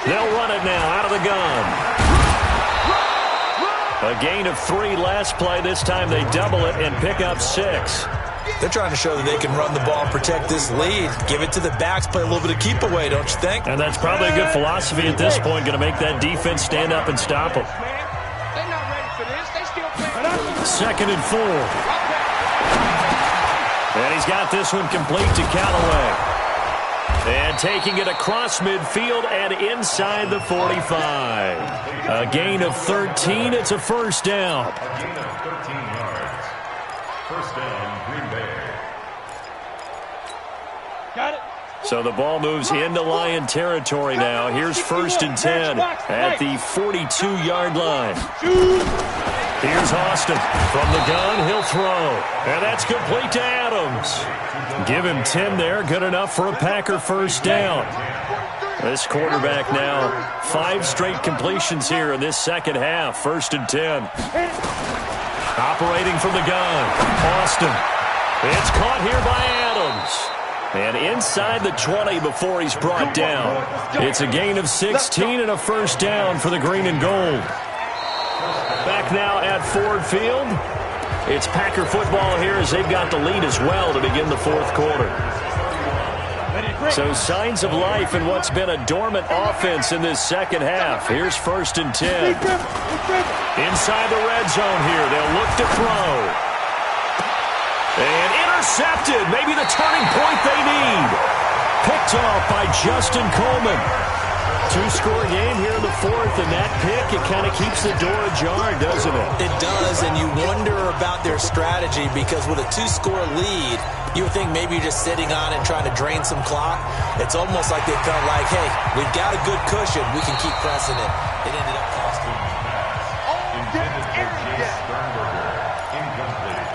They'll run it now out of the gun. A gain of 3 last play. This time they double it and pick up 6. They're trying to show that they can run the ball and protect this lead. Give it to the backs, play a little bit of keep away, don't you think? And that's probably a good philosophy at this point, going to make that defense stand up and stop them. They're not ready for this. They still playing. 2nd and 4. And he's got this one complete to Callaway. And taking it across midfield and inside the 45. A gain of 13. It's a 1st down. 13 yards. 1st down, Green Bay. Got it. So the ball moves into Lion territory now. Here's 1st and 10 at the 42-yard line. Here's Austin. From the gun, he'll throw. And that's complete to Adams. Give him 10 there. Good enough for a Packer 1st down. This quarterback now, 5 straight completions here in this second half. 1st and 10. Operating from the gun, Austin. It's caught here by Adams. And inside the 20 before he's brought down. It's a gain of 16 and a 1st down for the green and gold. Back now at Ford Field. It's Packer football here as they've got the lead as well to begin the 4th quarter. So signs of life in what's been a dormant offense in this second half. Here's 1st and 10. Inside the red zone here. They'll look to throw. And intercepted. Maybe the turning point they need. Picked off by Justin Coleman. 2-score game here in the 4th, and that pick, it kind of keeps the door ajar, doesn't it? It does, and you wonder about their strategy because with a 2-score lead, you would think maybe you're just sitting on it and trying to drain some clock. It's almost like they felt like, hey, we've got a good cushion. We can keep pressing it. It ended up costing them. Intended for Chase Sternberger. Incomplete.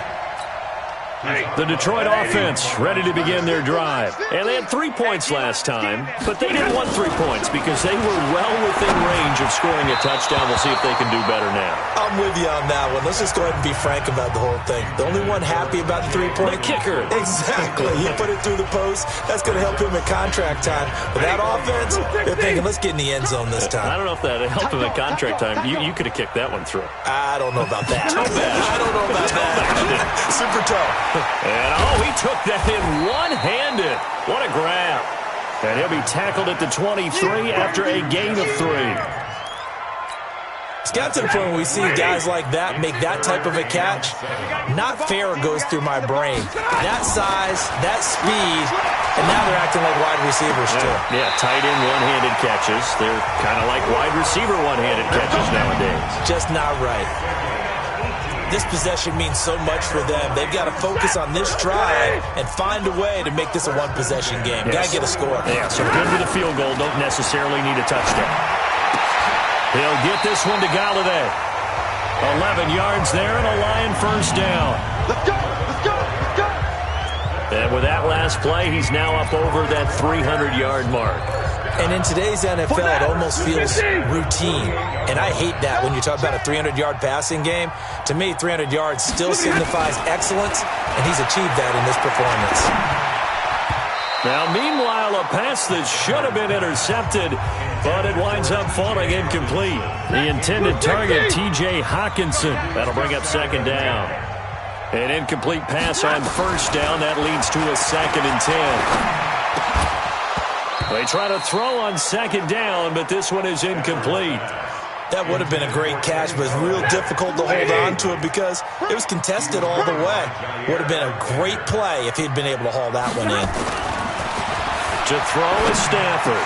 The Detroit offense ready to begin their drive. And they had 3 points last time, but they didn't want 3 points because they were well within range of scoring a touchdown. We'll see if they can do better now. I'm with you on that one. Let's just go ahead and be frank about the whole thing. The only one happy about the 3-point kicker. Exactly. He put it through the post. That's going to help him at contract time. But that offense, they're thinking, let's get in the end zone this time. I don't know if that helped him at contract time. You could have kicked that one through. I don't know about that. I don't know about that. Super tough. And, he took that in one-handed. What a grab. And he'll be tackled at the 23 after a gain of 3. It's got to the point where we see guys like that make that type of a catch. Not fair goes through my brain. That size, that speed, and now they're acting like wide receivers too. Yeah, tight end one-handed catches. They're kind of like wide receiver one-handed catches nowadays. Just not right. This possession means so much for them. They've got to focus on this drive and find a way to make this a one-possession game. Yes. Got to get a score. Yeah, so good with a field goal. Don't necessarily need a touchdown. He'll get this one to Galladay. 11 yards there and a Lion first down. Let's go! Let's go! Let's go! And with that last play, he's now up over that 300-yard mark. And in today's NFL, it almost feels routine. And I hate that when you talk about a 300-yard passing game. To me, 300 yards still signifies excellence, and he's achieved that in this performance. Now, meanwhile, a pass that should have been intercepted, but it winds up falling incomplete. The intended target, T.J. Hawkinson. That'll bring up second down. An incomplete pass on first down. That leads to a 2nd and 10. They try to throw on second down, but this one is incomplete. That would have been a great catch, but it's real difficult to hold on to it because it was contested all the way. Would have been a great play if he'd been able to haul that one in. To throw is Stafford.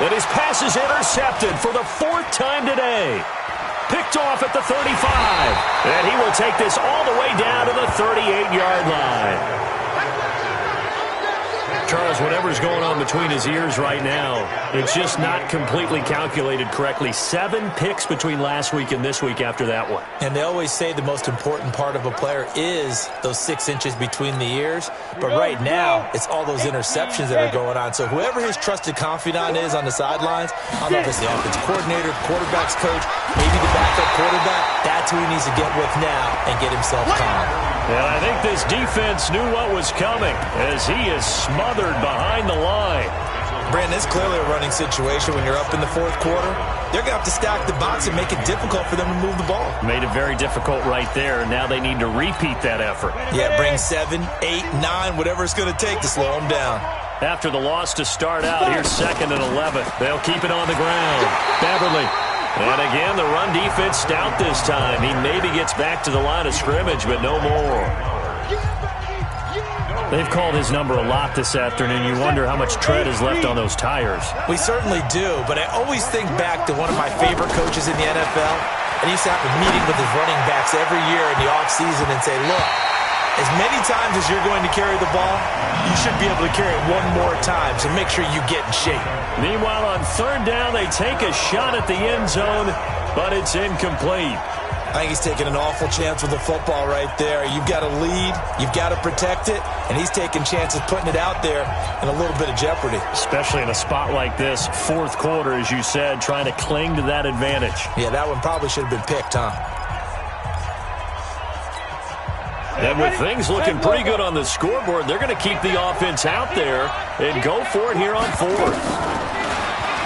But his pass is intercepted for the 4th time today. Picked off at the 35. And he will take this all the way down to the 38-yard line. Charles, whatever's going on between his ears right now, it's just not completely calculated correctly. 7 picks between last week and this week after that one. And they always say the most important part of a player is those 6 inches between the ears. But right now, it's all those interceptions that are going on. So whoever his trusted confidant is on the sidelines, I don't know if it's the offensive coordinator, quarterback's coach, maybe the backup quarterback, that's who he needs to get with now and get himself calm. And I think this defense knew what was coming as he is smothered behind the line. Brandon, it's clearly a running situation when you're up in the 4th quarter. They're going to have to stack the box and make it difficult for them to move the ball. Made it very difficult right there. Now they need to repeat that effort. Yeah, bring 7, 8, 9, whatever it's going to take to slow them down. After the loss to start out, here's 2nd and 11. They'll keep it on the ground. Beverly. And again, the run defense stout this time. He maybe gets back to the line of scrimmage, but no more. They've called his number a lot this afternoon. You wonder how much tread is left on those tires. We certainly do, but I always think back to one of my favorite coaches in the NFL. And he used to have a meeting with his running backs every year in the offseason and say, look, as many times as you're going to carry the ball, you should be able to carry it one more time, so make sure you get in shape. Meanwhile, on 3rd down, they take a shot at the end zone, but it's incomplete. I think he's taking an awful chance with the football right there. You've got to lead, you've got to protect it, and he's taking chances putting it out there in a little bit of jeopardy. Especially in a spot like this, 4th quarter, as you said, trying to cling to that advantage. Yeah, that one probably should have been picked, huh? And with things looking pretty good on the scoreboard, they're going to keep the offense out there and go for it here on 4th.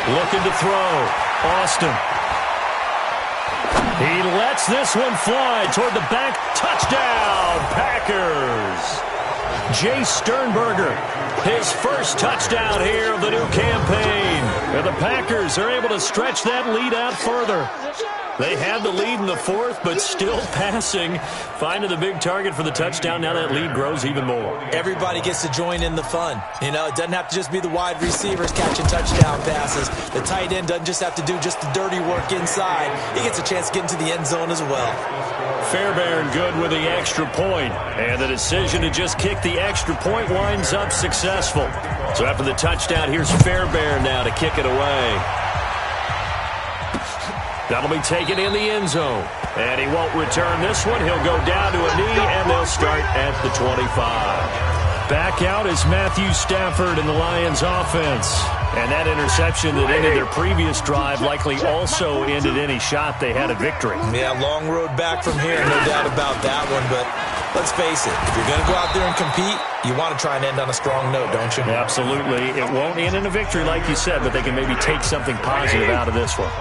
Looking to throw. Austin. He lets this one fly toward the back. Touchdown, Packers. Jay Sternberger, his first touchdown here of the new campaign. And the Packers are able to stretch that lead out further. They had the lead in the 4th, but still passing. Finding the big target for the touchdown. Now that lead grows even more. Everybody gets to join in the fun. You know, it doesn't have to just be the wide receivers catching touchdown passes. The tight end doesn't just have to do just the dirty work inside. He gets a chance to get into the end zone as well. Fairbairn good with the extra point. And the decision to just kick the extra point winds up successful. So after the touchdown, here's Fairbairn now to kick it away. That'll be taken in the end zone. And he won't return this one. He'll go down to a knee, and they'll start at the 25. Back out is Matthew Stafford in the Lions offense. And that interception that ended their previous drive likely also ended any shot they had at victory. Yeah, long road back from here, no doubt about that one. But let's face it, if you're going to go out there and compete, you want to try and end on a strong note, don't you? Absolutely. It won't end in a victory like you said, but they can maybe take something positive out of this one.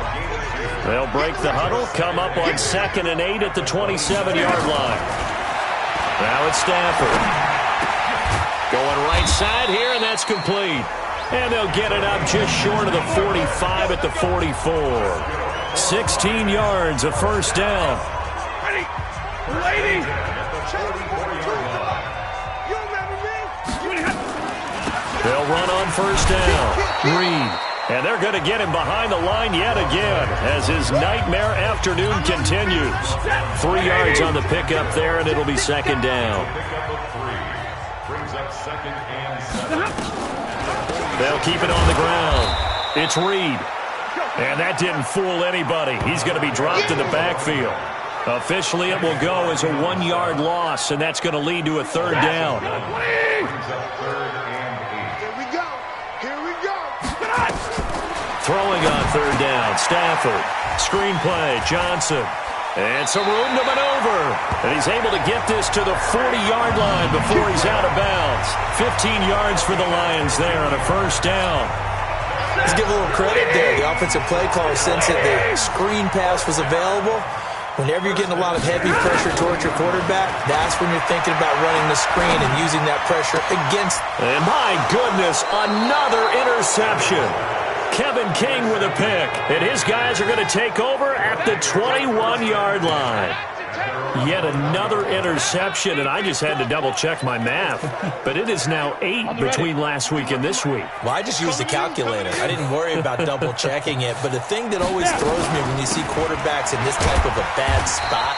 They'll break the huddle, come up on 2nd and 8 at the 27-yard line. Now it's Stafford. Going right side here, and that's complete. And they'll get it up just short of the 45 at the 44. 16 yards, a first down. Ready? Lady! They'll run on first down. Reed. And they're going to get him behind the line yet again as his nightmare afternoon continues. 3 yards on the pickup there, and it'll be second down. They'll keep it on the ground. It's Reed. And that didn't fool anybody. He's going to be dropped in the backfield. Officially, it will go as a 1-yard loss, and that's going to lead to a third down. Throwing on third down, Stafford. Screenplay, Johnson. And some room to maneuver. And he's able to get this to the 40-yard line before he's out of bounds. 15 yards for the Lions there on a first down. Let's give a little credit there. The offensive play caller, since the screen pass was available, whenever you're getting a lot of heavy pressure towards your quarterback, that's when you're thinking about running the screen and using that pressure against. And my goodness, another interception. Kevin King with a pick, and his guys are going to take over at the 21-yard line. Yet another interception, and I just had to double-check my math. But it is now 8 between last week and this week. Well, I just used the calculator. I didn't worry about double-checking it. But the thing that always throws me when you see quarterbacks in this type of a bad spot,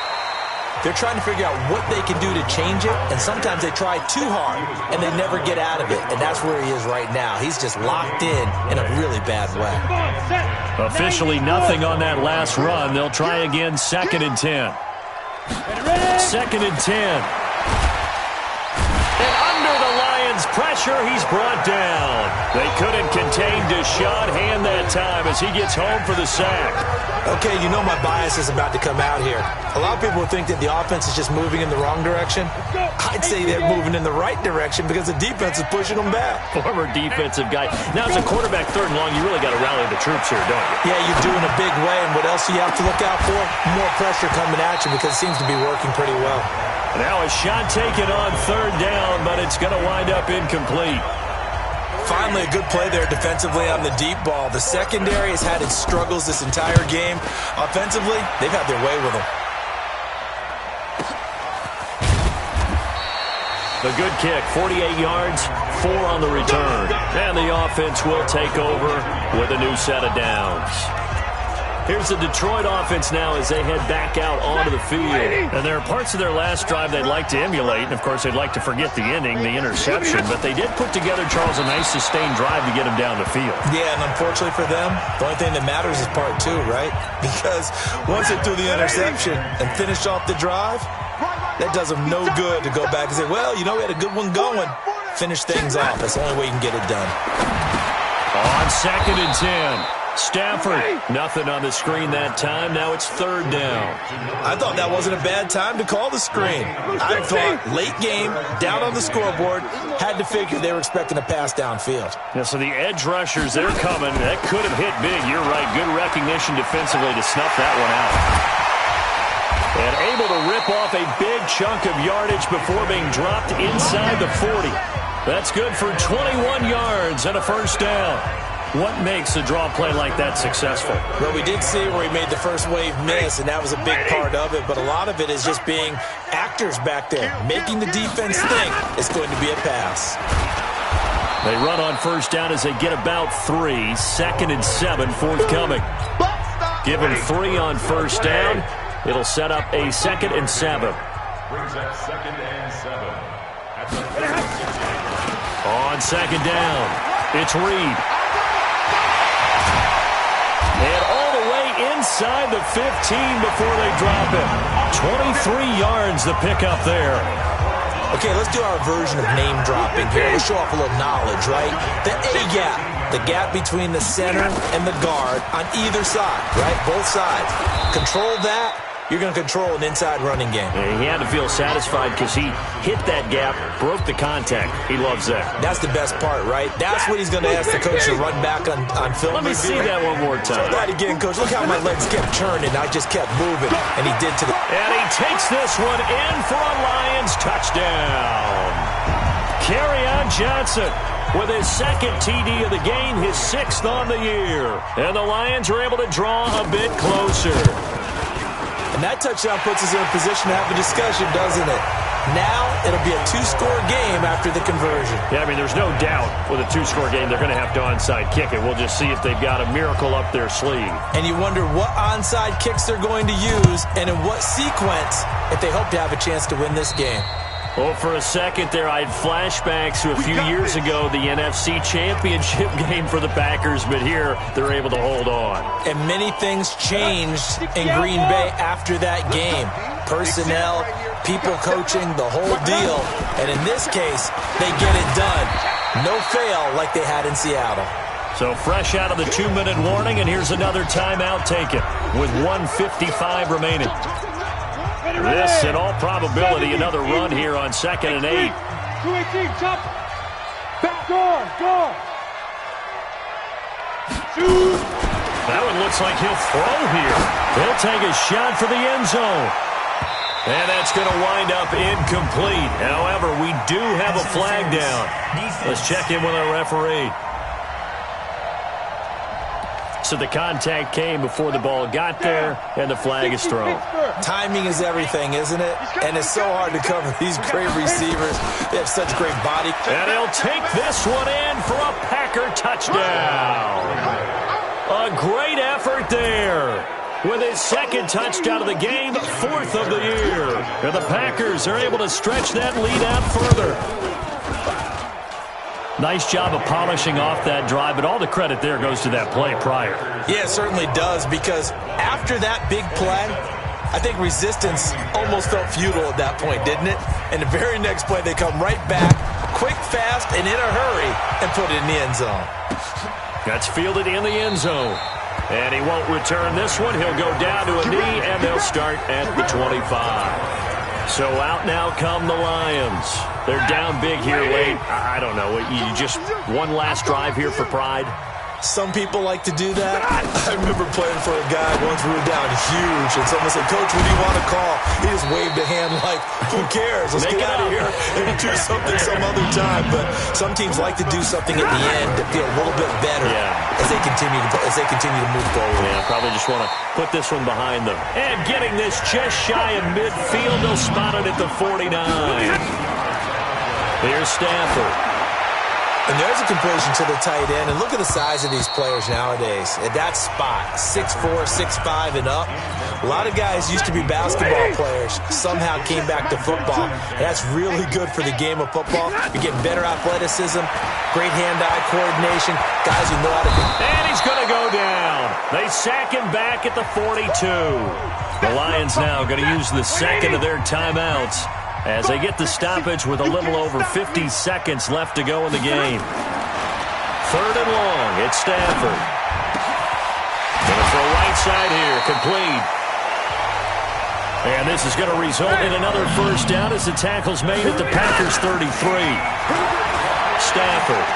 they're trying to figure out what they can do to change it, and sometimes they try too hard, and they never get out of it, and that's where he is right now. He's just locked in a really bad way. Officially nothing on that last run. They'll try again, 2nd and 10. 2nd and 10. And under the Lions' pressure, he's brought down. They couldn't contain Deshaun Hand that time as he gets home for the sack. Okay, you know my bias is about to come out here. A lot of people think that the offense is just moving in the wrong direction. I'd say they're moving in the right direction because the defense is pushing them back. Former defensive guy. Now, as a quarterback 3rd and long, you really got to rally the troops here, don't you? Yeah, you're doing a big way, and what else do you have to look out for? More pressure coming at you because it seems to be working pretty well. Now a shot taken on 3rd down, but it's going to wind up incomplete. Finally, a good play there defensively on the deep ball. The secondary has had its struggles this entire game. Offensively, they've had their way with them. The good kick, 48 yards, 4 on the return. And the offense will take over with a new set of downs. Here's the Detroit offense now as they head back out onto the field. And there are parts of their last drive they'd like to emulate. And, of course, they'd like to forget the ending, the interception. But they did put together, Charles, a nice sustained drive to get them down the field. Yeah, and unfortunately for them, the only thing that matters is part 2, right? Because once they threw the interception and finished off the drive, that does them no good to go back and say, well, you know, we had a good one going. Finish things off. That's the only way you can get it done. On 2nd and 10. Stafford, nothing on the screen that time. Now it's 3rd down. I thought that wasn't a bad time to call the screen. I thought late game, down on the scoreboard, had to figure they were expecting a pass downfield. Yeah, so the edge rushers, they're coming. That could have hit big. You're right. Good recognition defensively to snuff that one out. And able to rip off a big chunk of yardage before being dropped inside the 40. That's good for 21 yards and a first down. What makes a draw play like that successful? Well, we did see where he made the first wave miss, and that was a big part of it. But a lot of it is just being actors back there, making the defense think it's going to be a pass. They run on first down as they get about 3. 2nd and 7 forthcoming. Give him 3 on first down. It'll set up a 2nd and 7. Brings up 2nd and 7. On 2nd down, it's Reed. And all the way inside the 15 before they drop it. 23 yards the pickup there. Okay, let's do our version of name dropping here. Let's show off a little knowledge, right? The A-gap, the gap between the center and the guard on either side, right? Both sides. Control that. You're going to control an inside running game. Yeah, he had to feel satisfied because he hit that gap, broke the contact. He loves that. That's the best part, right? That's what he's going to ask the coach to run back on film. Let me see that one more time. Show that again, coach. Look how my legs kept turning. I just kept moving, and he did to the... And he takes this one in for a Lions touchdown. Kerryon Johnson with his second TD of the game, his 6th on the year. And the Lions are able to draw a bit closer. And that touchdown puts us in a position to have a discussion, doesn't it? Now it'll be a 2-score game after the conversion. Yeah, I mean, there's no doubt with a 2-score game they're going to have to onside kick it. We'll just see if they've got a miracle up their sleeve. And you wonder what onside kicks they're going to use and in what sequence if they hope to have a chance to win this game. Well, for a second there, I had flashbacks to a few years ago, the NFC Championship game for the Packers, but here they're able to hold on. And many things changed in Green Bay after that game. Personnel, people coaching, the whole deal. And in this case, they get it done. No fail like they had in Seattle. So fresh out of the 2-minute warning, and here's another timeout taken with 1:55 remaining. This, in all probability, another run here on 2nd and 8. 2-18, chop. Back door. Shoot. That one looks like he'll throw here. He'll take a shot for the end zone. And that's going to wind up incomplete. However, we do have a flag down. Let's check in with our referee. So the contact came before the ball got there, and the flag is thrown. Timing is everything, isn't it? And it's so hard to cover these great receivers. They have such great body. And he'll take this one in for a Packer touchdown. A great effort there. With his 2nd touchdown of the game, 4th of the year. And the Packers are able to stretch that lead out further. Nice job of polishing off that drive, but all the credit there goes to that play prior. Yeah, it certainly does, because after that big play, I think resistance almost felt futile at that point, didn't it? And the very next play, they come right back, quick, fast, and in a hurry, and put it in the end zone. That's fielded in the end zone. And he won't return this one. He'll go down to a knee, and they'll start at the 25. So out now come the Lions. They're down big here late. I don't know. You just one last drive here for pride? Some people like to do that. I remember playing for a guy once we were down huge, and someone said, "Coach, what do you want to call?" He just waved a hand like, "Who cares? Let's get out of here and do something some other time." But some teams like to do something at the end to feel a little bit better as they continue to move forward. Yeah, probably just want to put this one behind them. And getting this just shy of midfield, they'll spot it at the 49. Here's Stafford. And there's a completion to the tight end. And look at the size of these players nowadays. At that spot, 6'4", 6'5", and up. A lot of guys used to be basketball players, somehow came back to football. And that's really good for the game of football. You're getting better athleticism, great hand-eye coordination, guys who know how to... And he's going to go down. They sack him back at the 42. The Lions now going to use the 2nd of their timeouts as they get the stoppage with a little over 50 seconds left to go in the game. 3rd and long, it's Stafford. Going for a right side here, complete. And this is going to result in another first down as the tackle's made at the Packers' 33. Stafford.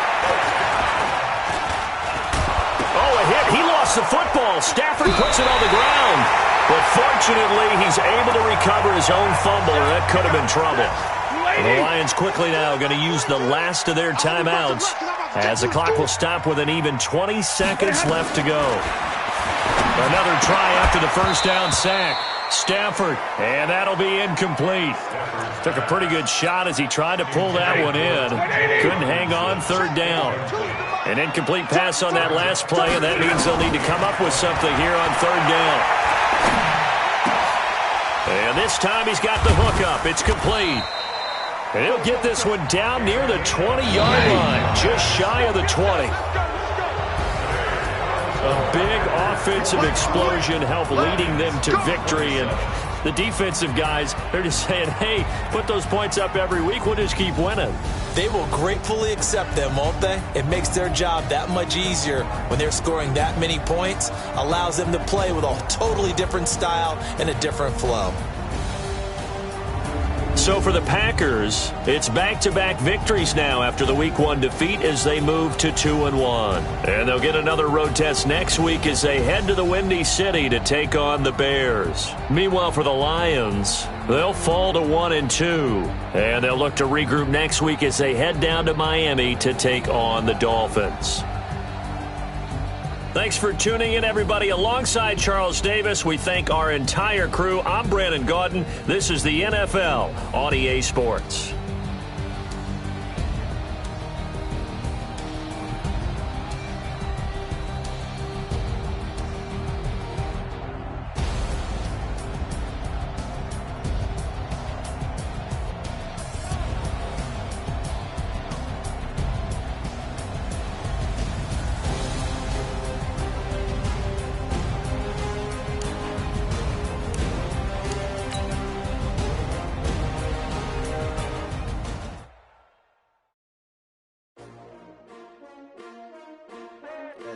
Oh, a hit. He lost the football. Stafford puts it on the ground. But fortunately, he's able to recover his own fumble, or that could have been trouble. The Lions quickly now going to use the last of their timeouts as the clock will stop with an even 20 seconds left to go. Another try after the first down sack. Stafford, and that'll be incomplete. Took a pretty good shot as he tried to pull that one in. Couldn't hang on, 3rd down. An incomplete pass on that last play, and that means they'll need to come up with something here on 3rd down. And this time he's got the hook up. It's complete. And he'll get this one down near the 20-yard line, just shy of the 20. A big offensive explosion helped leading them to victory, and the defensive guys, they're just saying, hey, put those points up every week, we'll just keep winning. They will gratefully accept them, won't they? It makes their job that much easier when they're scoring that many points, allows them to play with a totally different style and a different flow. So for the Packers, it's back-to-back victories now after the Week 1 defeat as they move to 2-1. And they'll get another road test next week as they head to the Windy City to take on the Bears. Meanwhile, for the Lions, they'll fall to 1-2. And they'll look to regroup next week as they head down to Miami to take on the Dolphins. Thanks for tuning in, everybody. Alongside Charles Davis, we thank our entire crew. I'm Brandon Gaudin. This is the NFL on EA Sports.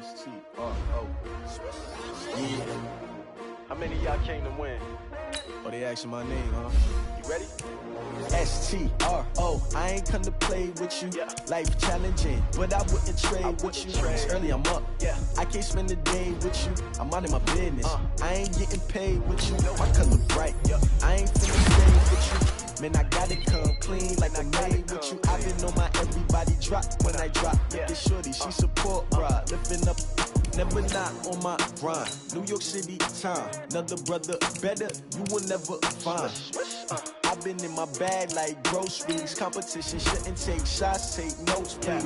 S-T-R-O. Yeah. How many of y'all came to win? Oh, they asking my name, huh? You ready? S-T-R-O. I ain't come to play with you. Yeah. Life challenging, but I wouldn't trade with you. It's early, I'm up. Yeah. I can't spend the day with you. I'm out of my business. I ain't getting paid with you. My color bright. Yeah. I ain't finna stay with you. Man, I gotta come clean like I made with you. I've been on my everybody drop when I drop. Look at shorty, she support ride. Lifting up, never not on my grind. New York City time, another brother better, you will never find. I've been in my bag like groceries. Competition shouldn't take shots, take notes, please.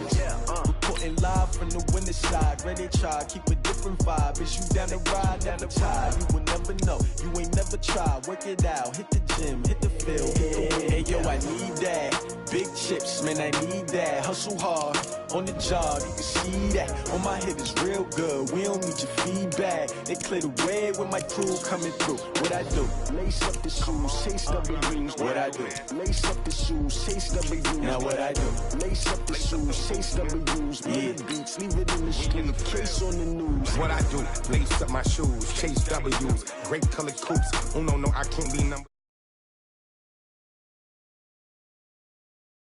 Reporting live from the winter side. Ready to try, keep a different vibe. Is you down the ride, down the tide? You will never know, you ain't never tried. Work it out, hit the gym, hit the field, hit the wind. Hey yo, I need that. Big chips, man, I need that. Hustle hard, on the job, you can see that. On my head is real good, we don't need your feedback. They clear the way when my crew coming through. What I do? Lace up the shoes, chase W's. What I do? Lace up the shoes, chase W's. Now what I do? Lace up the shoes, chase W's. Yeah, beats, leave it in the street, case on the news. What I do? Lace up my shoes, chase W's. Great colored coupes. Oh no, I can't be number.